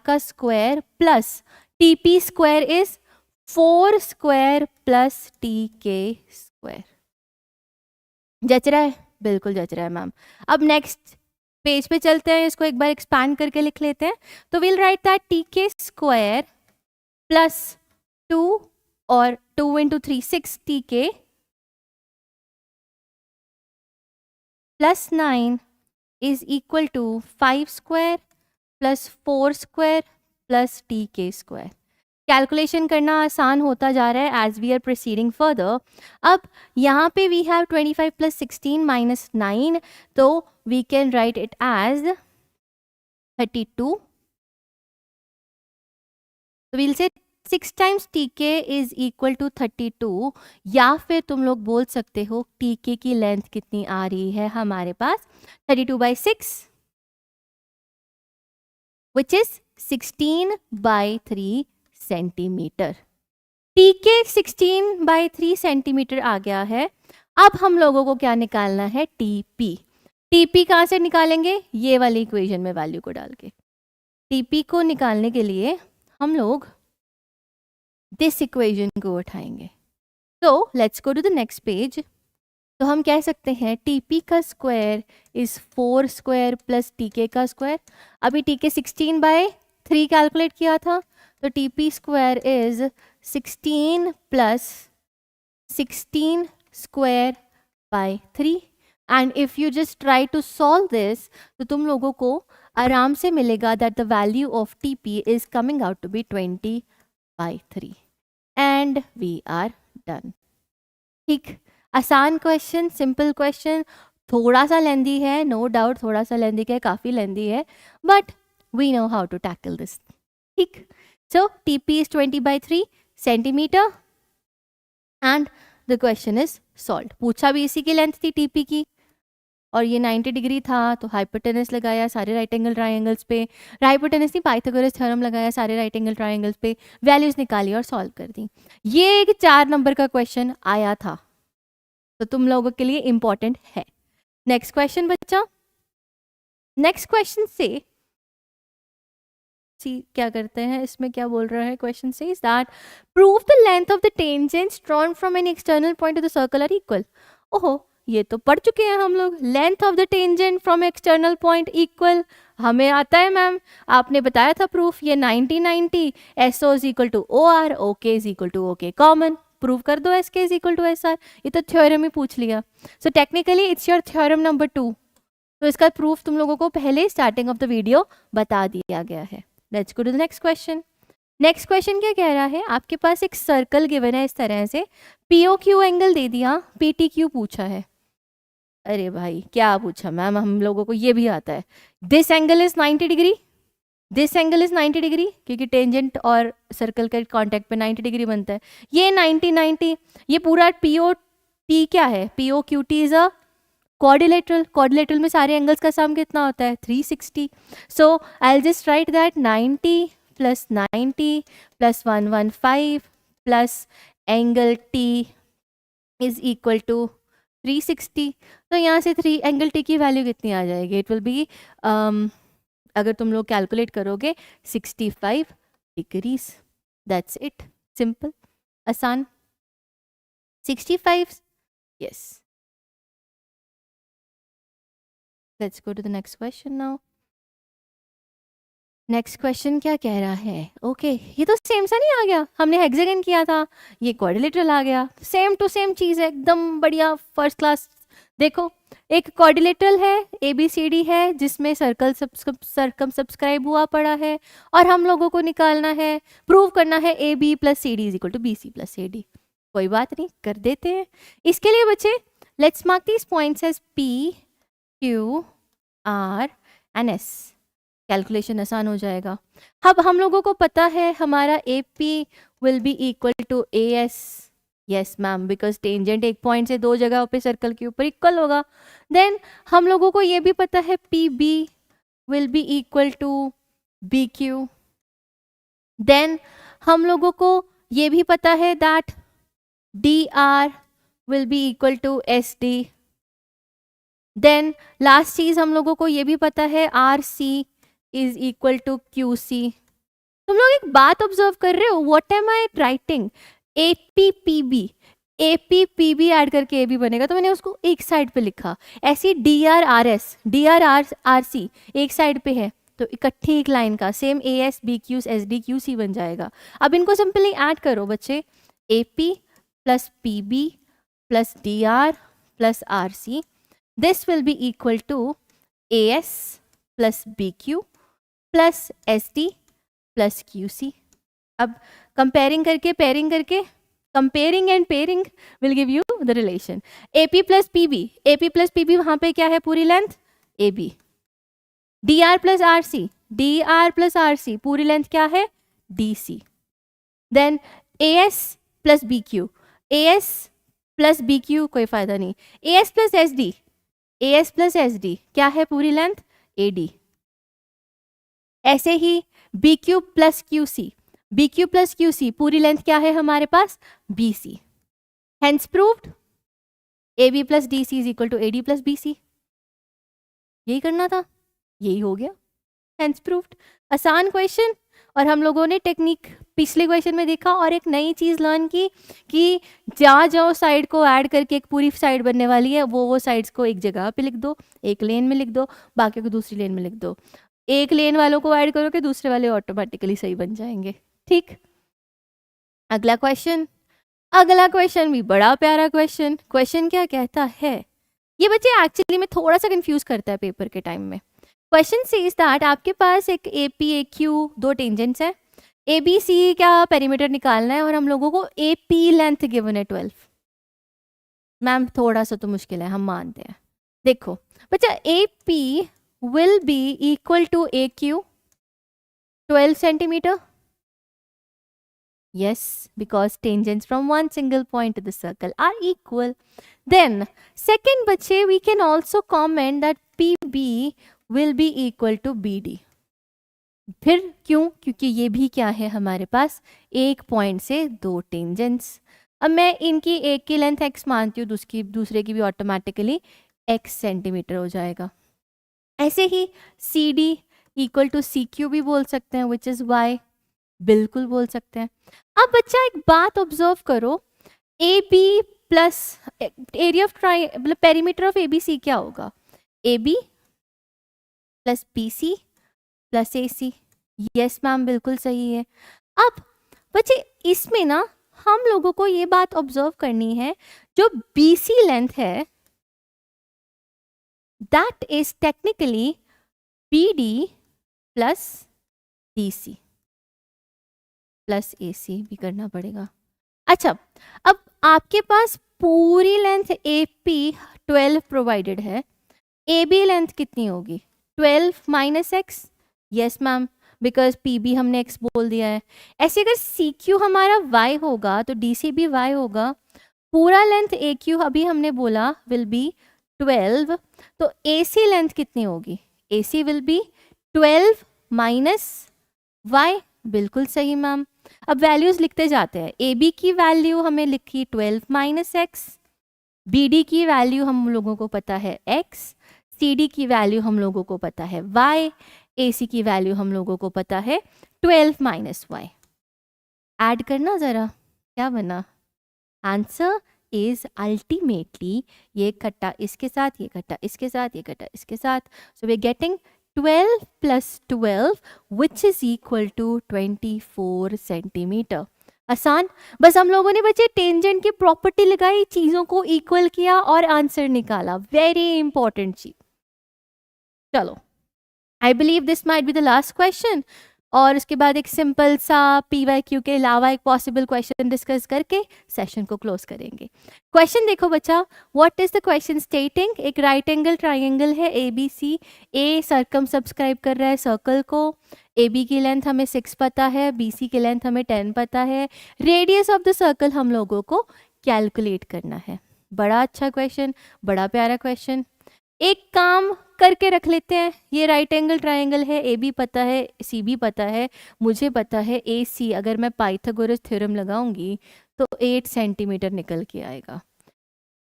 का square plus TP square is 4 square plus T K square. जच रहा है, बिल्कुल जच रहा है मैम। अब नेक्स्ट पेज पे चलते हैं, इसको एक बार एक्सपैंड करके लिख लेते हैं। तो will write that T K square plus 2 और 2 into 3 6 T K plus 9 is equal to 5 square plus 4 square plus T K square. Calculation करना आसान होता जा रहा है as we are proceeding further. अब यहाँ पे वी हैव 25 प्लस 16 माइनस 9, तो we can write it as 32। तो we'll say 6 times T K is equal to 32, या फिर तुम लोग बोल सकते हो टी के की लेंथ कितनी आ रही है हमारे पास 32/6 विच इज 16/3 सेंटीमीटर। टी के 16/3 सेंटीमीटर आ गया है। अब हम लोगों को क्या निकालना है, टीपी। टीपी कहाँ से निकालेंगे, ये वाली इक्वेशन में वैल्यू को डाल के। टीपी को निकालने के लिए हम लोग दिस इक्वेशन को उठाएंगे। तो let's go to the next page. तो हम कह सकते हैं टीपी का स्क्वायर इज 4 स्क्वायर प्लस टीके का स्क्वायर। अभी टीके 16/3 कैलकुलेट किया था, तो TP square is 16 plus 16 square by 3। And if you just try to solve this, तो तुम लोगों को आराम से मिलेगा that the value of TP is coming out to be 20/3 and we are done. ठीक, आसान क्वेश्चन, सिंपल क्वेश्चन, थोड़ा सा लेंदी है, नो डाउट थोड़ा सा लेंदी है, काफ़ी लेंदी है, but we know how to tackle this. ठीक, so TP is 20/3 centimetre and the question is solve. पूछा भी इसी की लेंथ थी टीपी की, और ये 90 डिग्री था, तो हाइपोटेनस लगाया सारे राइट एंगल ट्राइंगल्स पे, हाइपोटेनस नहीं पाइथागोरस थ्योरम लगाया सारे राइट एंगल ट्राइंगल्स पे, वैल्यूज निकाली और सॉल्व कर दी। ये एक 4 नंबर का क्वेश्चन आया था, तो तुम लोगों के लिए इंपॉर्टेंट है। नेक्स्ट क्वेश्चन बच्चा, नेक्स्ट क्वेश्चन से सी क्या करते हैं, इसमें क्या बोल रहा है क्वेश्चन से is that prove the length of the tangents drawn from an external point of the circle are equal. ओहो, ये तो पढ़ चुके हैं हम लोग, length of the tangent from external point equal हमें आता है मैम, आपने बताया था प्रूफ, ये 90 SO is equal to OR, OK is equal to OK common, prove कर दो SK is equal to SR, ये तो थ्योरम ही पूछ लिया। So technically it's your theorem number 2, तो इसका प्रूफ तुम लोगों को पहले स्टार्टिंग ऑफ द वीडियो बता दिया गया है। Let's go to the next question. Next question क्या कह रहा है, आपके पास एक सर्कल गिवन है इस तरह से, POQ एंगल दे दिया, PTQ पूछा है। अरे भाई क्या पूछा मैम, हम लोगों को ये भी आता है, this angle is 90 degree, this angle is 90 degree, क्योंकि टेंजेंट और सर्कल के कांटेक्ट पे 90 डिग्री बनता है, ये 90 ये पूरा POT क्या है, POQT is a quadrilateral, quadrilateral में सारे एंगल्स का सम कितना होता है 360, so I will just write that 90 plus 90 plus 115 plus angle T is equal to 360, तो यहाँ से एंगल T की वैल्यू कितनी आ जाएगी, इट विल बी अगर तुम लोग कैलकुलेट करोगे 65 डिग्रीज, दैट्स इट, सिंपल, आसान, 65, yes. Let's go to the next question now. Next question क्या कह रहा है, ओके ये तो सेम सा नहीं आ गया, हमने हेक्सागन किया था, ये क्वाड्रिलेटरल आ गया, सेम टू सेम चीज़ है, एकदम बढ़िया फर्स्ट क्लास। देखो एक क्वाड्रिलेटरल है, ABCD है, जिसमें सर्कल सर्कम सब्सक्राइब हुआ पड़ा है, और हम लोगों को निकालना है, प्रूव करना है AB plus CD is equal to BC plus AD। कोई बात नहीं, कर देते हैं। इसके लिए बच्चे let's mark these points as P Q R and S, calculation आसान हो जाएगा। अब हम लोगों को पता है हमारा AP will be equal to AS, yes ma'am, because tangent एक पॉइंट से दो जगह पे सर्कल के ऊपर इक्वल होगा। देन हम लोगों को ये भी पता है PB will be equal to BQ, then हम लोगों को ये भी पता है that DR will be equal to SD, then last चीज हम लोगों को ये भी पता है RC is equal to QC। तुम लोग एक बात ऑब्जर्व कर रहे हो, what am I writing, APPB add करके AB बनेगा, तो मैंने उसको एक साइड पे लिखा, ऐसी DRRS DRRC एक साइड पे है, तो इकट्ठी एक लाइन का same AS BQ SD QC बन जाएगा। अब इनको सिंपली ऐड करो बच्चे, AP plus PB plus DR plus RC, this will be equal to AS plus BQ plus SD plus QC। अब कंपेयरिंग करके पेयरिंग करके, comparing and pairing will give you the relation. AP plus PB वहां पे क्या है, पूरी length AB, DR plus RC पूरी length क्या है DC, then AS plus BQ कोई फायदा नहीं, AS प्लस SD क्या है पूरी लेंथ AD, ऐसे ही BQ प्लस QC पूरी लेंथ क्या है हमारे पास BC, hence proved AB plus DC is equal to AD plus BC, यही करना था, यही हो गया, हेंस प्रूव्ड। आसान क्वेश्चन, और हम लोगों ने टेक्निक पिछले क्वेश्चन में देखा, और एक नई चीज़ लर्न की कि जाओ साइड को ऐड करके एक पूरी साइड बनने वाली है, वो साइड्स को एक जगह पे लिख दो, एक लेन में लिख दो, बाकी को दूसरी लेन में लिख दो, एक लेन वालों को ऐड करो कि दूसरे वाले ऑटोमेटिकली सही बन जाएंगे, ठीक। अगला क्वेश्चन भी बड़ा प्यारा क्वेश्चन क्या कहता है, ये बच्चे एक्चुअली में थोड़ा सा कंफ्यूज करता है पेपर के टाइम में। क्वेश्चन सेज दैट आपके पास एक APAQ दो टेंजेंट्स है, ABC का पेरीमीटर निकालना है, और हम लोगों को AP लेंथ गिवन है 12। मैम थोड़ा सा तो मुश्किल है, हम मानते हैं। देखो बच्चा, AP will be equal to AQ 12 centimetre, yes, because tangents from one single point to the circle are equal. Then second बच्चे, we can also comment that PB will be equal to BD। फिर क्यों, क्योंकि ये भी क्या है हमारे पास, एक पॉइंट से दो टेंजेंट्स। अब मैं इनकी एक की लेंथ x मानती हूँ, दूसरे की भी ऑटोमेटिकली x सेंटीमीटर हो जाएगा। ऐसे ही CD equal to C Q भी बोल सकते हैं, विच इज़ वाई, बिल्कुल बोल सकते हैं। अब बच्चा एक बात ऑब्जर्व करो, A B plus area of tri मतलब perimeter of A B C क्या होगा, A B plus B C plus A C. Yes ma'am, बिल्कुल सही है। अब बच्चे इसमें ना हम लोगों को ये बात ऑब्जर्व करनी है, जो बी सी लेंथ है that is technically B D plus D C plus A C भी करना पड़ेगा। अच्छा, अब आपके पास पूरी लेंथ ए पी 12 प्रोवाइडेड है, ए बी लेंथ कितनी होगी 12 minus X. Yes ma'am, because P B हमने एक्स बोल दिया है। ऐसे अगर सी क्यू हमारा वाई होगा तो डी सी भी वाई होगा। पूरा लेंथ ए क्यू अभी हमने बोला विल बी 12, तो ए सी लेंथ कितनी होगी, ए सी विल बी 12 माइनस वाई। बिल्कुल सही मैम। अब वैल्यूज लिखते जाते हैं, ए बी की वैल्यू हमें लिखी 12 माइनस एक्स, बी डी की वैल्यू हम लोगों को पता है एक्स, सी डी की वैल्यू हम लोगों को पता है वाई, ए सी की वैल्यू हम लोगों को पता है 12 माइनस वाई। ऐड करना ज़रा, क्या बना, आंसर इज अल्टीमेटली ये कट्टा इसके साथ, ये कट्टा इसके साथ, ये कट्टा इसके साथ, so we are getting 12 plus 12 which is equal to 24 centimetre. आसान, बस हम लोगों ने बच्चे टेंजेंट की प्रॉपर्टी लगाई, चीज़ों को इक्वल किया और आंसर निकाला। वेरी इंपॉर्टेंट चीज। चलो, I believe this might be the last question, और उसके बाद एक सिंपल सा PYQ के अलावा एक पॉसिबल क्वेश्चन डिस्कस करके सेशन को क्लोज करेंगे। क्वेश्चन देखो बच्चा, व्हाट इज द क्वेश्चन स्टेटिंग, एक राइट एंगल ट्राइंगल है ABC, ए सर्कम सब्सक्राइब कर रहा है सर्कल को, AB की लेंथ हमें 6 पता है, BC की लेंथ हमें 10 पता है, रेडियस ऑफ द सर्कल हम लोगों को कैलकुलेट करना है। बड़ा अच्छा क्वेश्चन, बड़ा प्यारा क्वेश्चन। एक काम करके रख लेते हैं, ये राइट एंगल ट्राइंगल है, ए बी पता है, सी बी पता है, मुझे पता है ए सी, अगर मैं पाइथागोरस थ्योरम लगाऊंगी तो 8 सेंटीमीटर निकल के आएगा।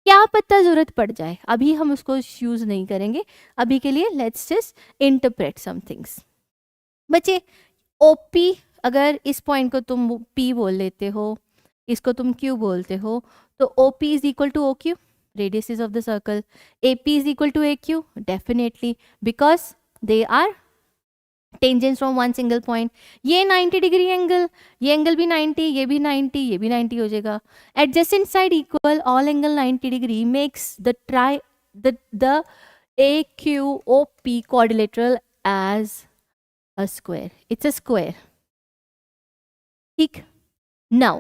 क्या पता जरूरत पड़ जाए, अभी हम उसको यूज नहीं करेंगे, अभी के लिए let's just interpret some things. बच्चे ओपी, अगर इस पॉइंट को तुम पी बोल लेते हो, इसको तुम क्यू बोलते हो, तो OP is equal to OQ, radiuses of the circle. AP is equal to AQ, definitely, because they are tangents from one single point. ये 90 डिग्री एंगल, ये एंगल भी 90, ये भी 90, ये भी 90 हो जाएगा। Adjacent side equal, all angle 90 degree makes the AQOP quadrilateral as a square. It's a square. ठीक, now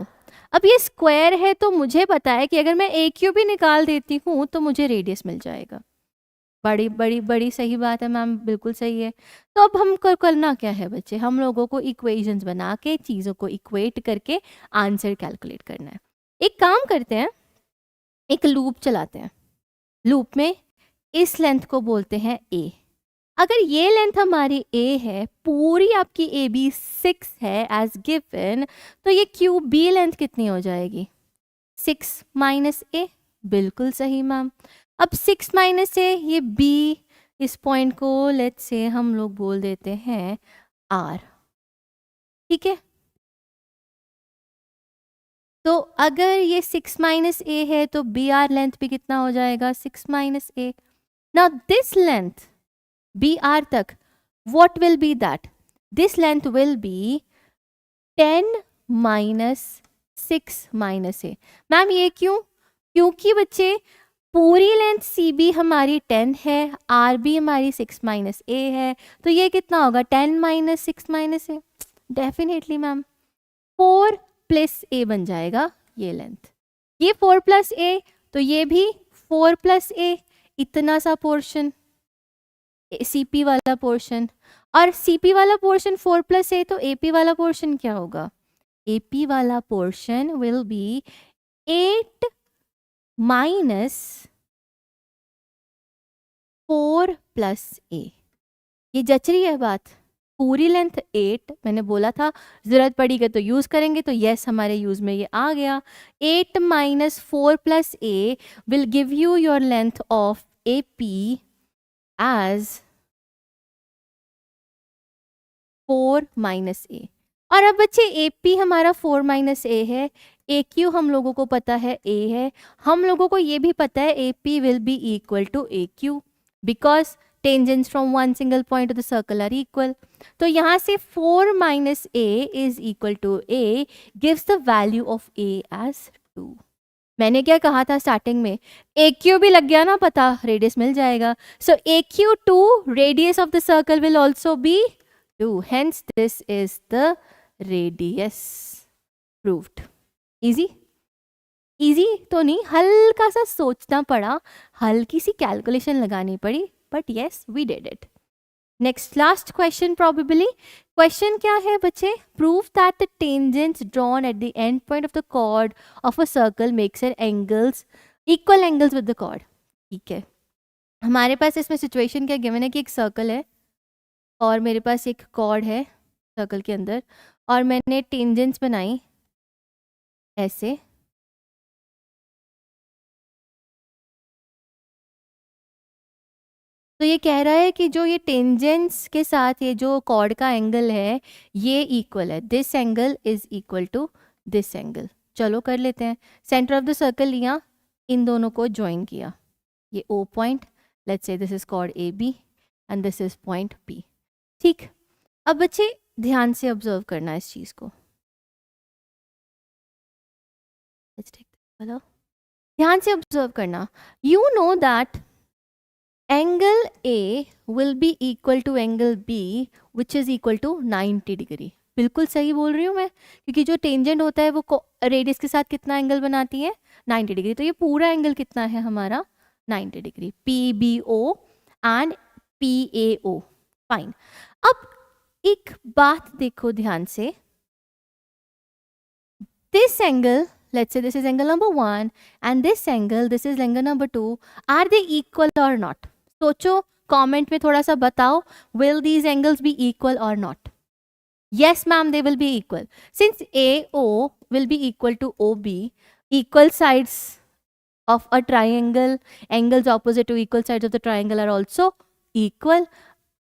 अब ये स्क्वायर है तो मुझे पता है कि अगर मैं AQ भी निकाल देती हूँ तो मुझे रेडियस मिल जाएगा। बड़ी बड़ी बड़ी सही बात है मैम, बिल्कुल सही है। तो अब हमको करना क्या है बच्चे, हम लोगों को इक्वेशंस बना के चीज़ों को इक्वेट करके आंसर कैलकुलेट करना है। एक काम करते हैं, एक लूप चलाते हैं, लूप में इस लेंथ को बोलते हैं A। अगर ये लेंथ हमारी A है, पूरी आपकी AB 6 है एज गिवन, तो ये QB लेंथ कितनी हो जाएगी 6 माइनस A। बिल्कुल सही मैम। अब 6 माइनस A, ये B, इस पॉइंट को लेट्स से हम लोग बोल देते हैं R, ठीक है। तो अगर ये 6 माइनस A है तो BR लेंथ भी कितना हो जाएगा 6 minus A। Now this length BR तक, what will be that? This length will be 10 minus 6 minus A। Ma'am ये क्यों? क्योंकि बच्चे पूरी लेंथ CB हमारी 10 है, RB हमारी 6 माइनस A है, तो ये कितना होगा 10 minus 6 minus A। Definitely ma'am 4 plus A बन जाएगा ये लेंथ, ये 4 प्लस A, तो ये भी 4 प्लस A, इतना सा पोर्शन CP वाला पोर्शन, और CP वाला पोर्शन 4 प्लस A, तो AP वाला पोर्शन क्या होगा, AP वाला portion will be 8 minus 4 plus A। ये जच रही है बात, पूरी लेंथ 8, मैंने बोला था जरूरत पड़ेगी तो यूज करेंगे, तो यस हमारे यूज में ये आ गया। 8 minus 4 plus A will give you your length of AP as 4 minus A. और अब बच्चे ए पी हमारा 4 माइनस ए है, ए क्यू हम लोगों को पता है ए है, हम लोगों को ये भी पता है A P will be equal to A Q because tangents from one single point of the circle are equal. तो यहाँ से 4 minus A is equal to A gives the value of A as 2। मैंने क्या कहा था starting में, ए Q भी लग गया ना पता, रेडियस मिल जाएगा। So A Q 2, radius of the circle will also be 2, hence this is the radius. Proved. Easy? Easy तो नहीं, हल्का सा सोचना पड़ा, हल्की सी कैलकुलेशन लगानी पड़ी, but yes we did it. Next last question probably. Question क्या है बच्चे? Prove that the tangents drawn at the end point of the chord of a circle makes an angles equal angles with the chord. ठीक है, हमारे पास इसमें situation क्या given है कि एक सर्कल है और मेरे पास एक कॉर्ड है सर्कल के अंदर, और मैंने टेंजेंट्स बनाई ऐसे। तो ये कह रहा है कि जो ये टेंजेंट्स के साथ ये जो कॉर्ड का एंगल है ये इक्वल है, this angle is equal to this angle. चलो कर लेते हैं। सेंटर ऑफ द सर्कल लिया, इन दोनों को ज्वाइन किया, ये O point, let's say this is chord A B and this is point P. ठीक, अब बच्चे ध्यान से ऑब्जर्व करना है इस चीज़ को। हेलो, ध्यान से ऑब्जर्व करना। You know that angle A will be equal to angle B which is equal to 90 degree. बिल्कुल सही बोल रही हूँ मैं, क्योंकि जो टेंजेंट होता है वो रेडियस के साथ कितना एंगल बनाती है? 90 डिग्री। तो ये पूरा एंगल कितना है हमारा? 90 degree. P B O and P A O. Fine. अब एक बात देखो ध्यान से, this angle, let's say this is angle number 1 and this is angle number 2, are they equal or not? सोचो, कमेंट में थोड़ा सा बताओ, will these angles be equal or not? Yes ma'am, they will be equal. Since AO will be equal to OB, equal sides of a triangle, angles opposite to equal sides of the triangle are also equal.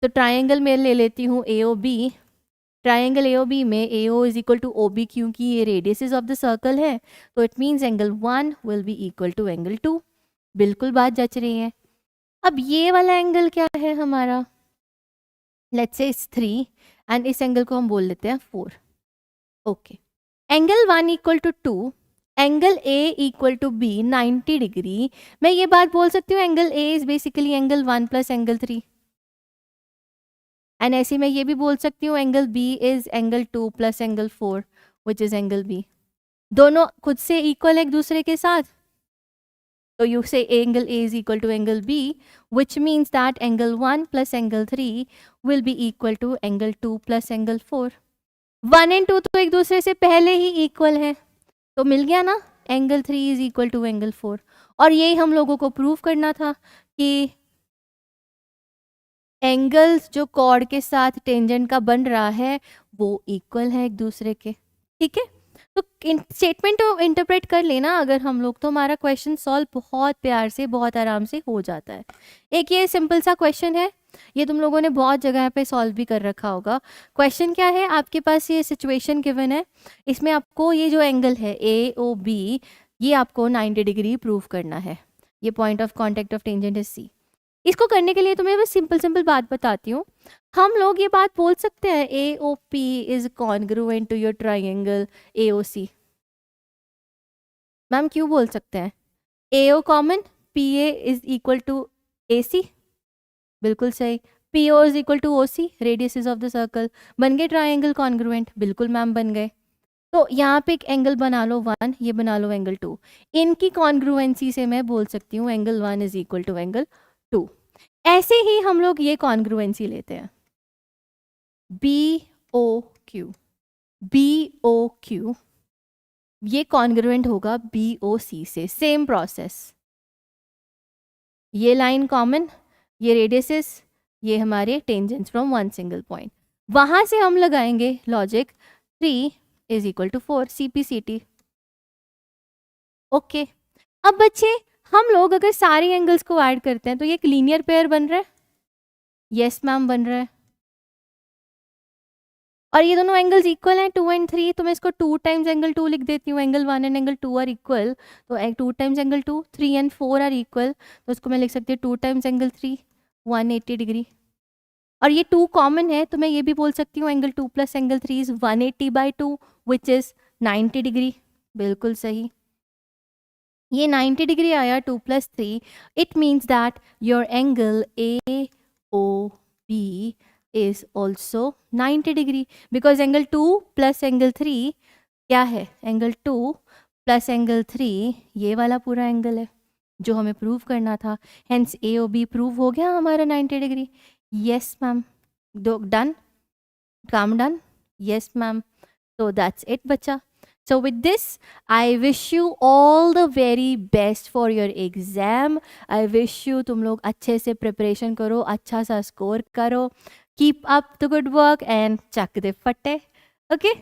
तो triangle में ले लेती हूँ AOB, triangle AOB में AO is equal to OB, क्योंकि ये radiuses of the circle है, तो it means angle 1 will be equal to angle 2। बिल्कुल बात जच रही है। अब ये वाला एंगल क्या है हमारा? लेट्स से इस 3 एंड इस एंगल को हम बोल लेते हैं 4। Okay, angle 1 equal to 2, angle A equal to B 90 degree. मैं ये बात बोल सकती हूँ angle A is basically angle 1 plus angle 3, and ऐसे मैं ये भी बोल सकती हूँ angle B is angle 2 plus angle 4 which is angle B। दोनों खुद से इक्वल एक दूसरे के साथ, तो you say angle A is equal to angle B, which means that angle 1 plus angle 3 will be equal to angle 2 plus angle 4। 1 and 2 तो एक दूसरे से पहले ही इक्वल है, तो मिल गया ना, angle 3 is equal to angle 4। और यही हम लोगों को प्रूव करना था कि एंगल्स जो कॉर्ड के साथ टेंजेंट का बन रहा है वो इक्वल है एक दूसरे के। ठीक है, तो स्टेटमेंट तो इंटरप्रेट कर लेना अगर हम लोग, तो हमारा क्वेश्चन सॉल्व बहुत प्यार से बहुत आराम से हो जाता है। एक ये सिंपल सा क्वेश्चन है, ये तुम लोगों ने बहुत जगह पे सॉल्व भी कर रखा होगा। क्वेश्चन क्या है, आपके पास ये सिचुएशन गिवन है, इसमें आपको ये जो एंगल है AOB, ये आपको 90 डिग्री प्रूव करना है। ये point of contact of tangent is C। इसको करने के लिए तो मैं बस सिंपल बात बताती हूँ। हम लोग ये बात बोल सकते हैं AOP is congruent to your triangle AOC। Ma'am क्यों बोल सकते हैं? AO common, PA is equal to AC। बिल्कुल सही। PO is equal to OC, radiuses of the circle. बन गए ट्राइंगल कॉन्ग्रुएंट? बिल्कुल मैम बन गए। तो यहाँ पे एक एंगल बना लो 1, ये बना लो एंगल 2। इनकी कॉन्ग्रुएंसी से मैं बोल सकती हूँ angle 1 is equal to angle 2। ऐसे ही हम लोग ये कॉन्ग्रुएंसी लेते हैं BOQ। BOQ ये कॉन्ग्रुएंट होगा BOC से, सेम प्रोसेस। ये लाइन कॉमन, ये रेडियसेस, ये हमारे tangents from one single point. वहां से हम लगाएंगे logic 3 is equal to 4, CP/CT। Okay, अब बच्चे हम लोग अगर सारे एंगल्स को ऐड करते हैं तो ये एक लीनियर पेयर बन रहा है। यस मैम बन रहा है। और ये दोनों एंगल्स इक्वल हैं 2 एंड 3, तो मैं इसको 2 टाइम्स एंगल 2 लिख देती हूँ. Angle 1 and angle 2 are equal, तो 2 times angle 2, 3 and 4 are equal, तो इसको मैं लिख सकती हूँ 2 टाइम्स एंगल 3, 180 डिग्री. और ये 2 कॉमन है, तो मैं ये भी बोल सकती हूँ angle 2 plus angle 3 is 180/2 which is 90 degree. बिल्कुल सही. ये 90 डिग्री आया 2 plus 3. It means that your angle AOB is also 90 degree, because angle 2 plus angle 3 क्या है? एंगल 2 प्लस एंगल 3 ये वाला पूरा एंगल है जो हमें प्रूव करना था. हेंस AOB प्रूव हो गया हमारा 90 डिग्री. Yes ma'am. डन. काम done. Yes ma'am. So that's it बच्चा. So with this, I wish you all the very best for your exam. I wish you तुम लोग अच्छे से preparation करो, अच्छा सा score करो. Keep up the good work and चक दे फटे. Okay?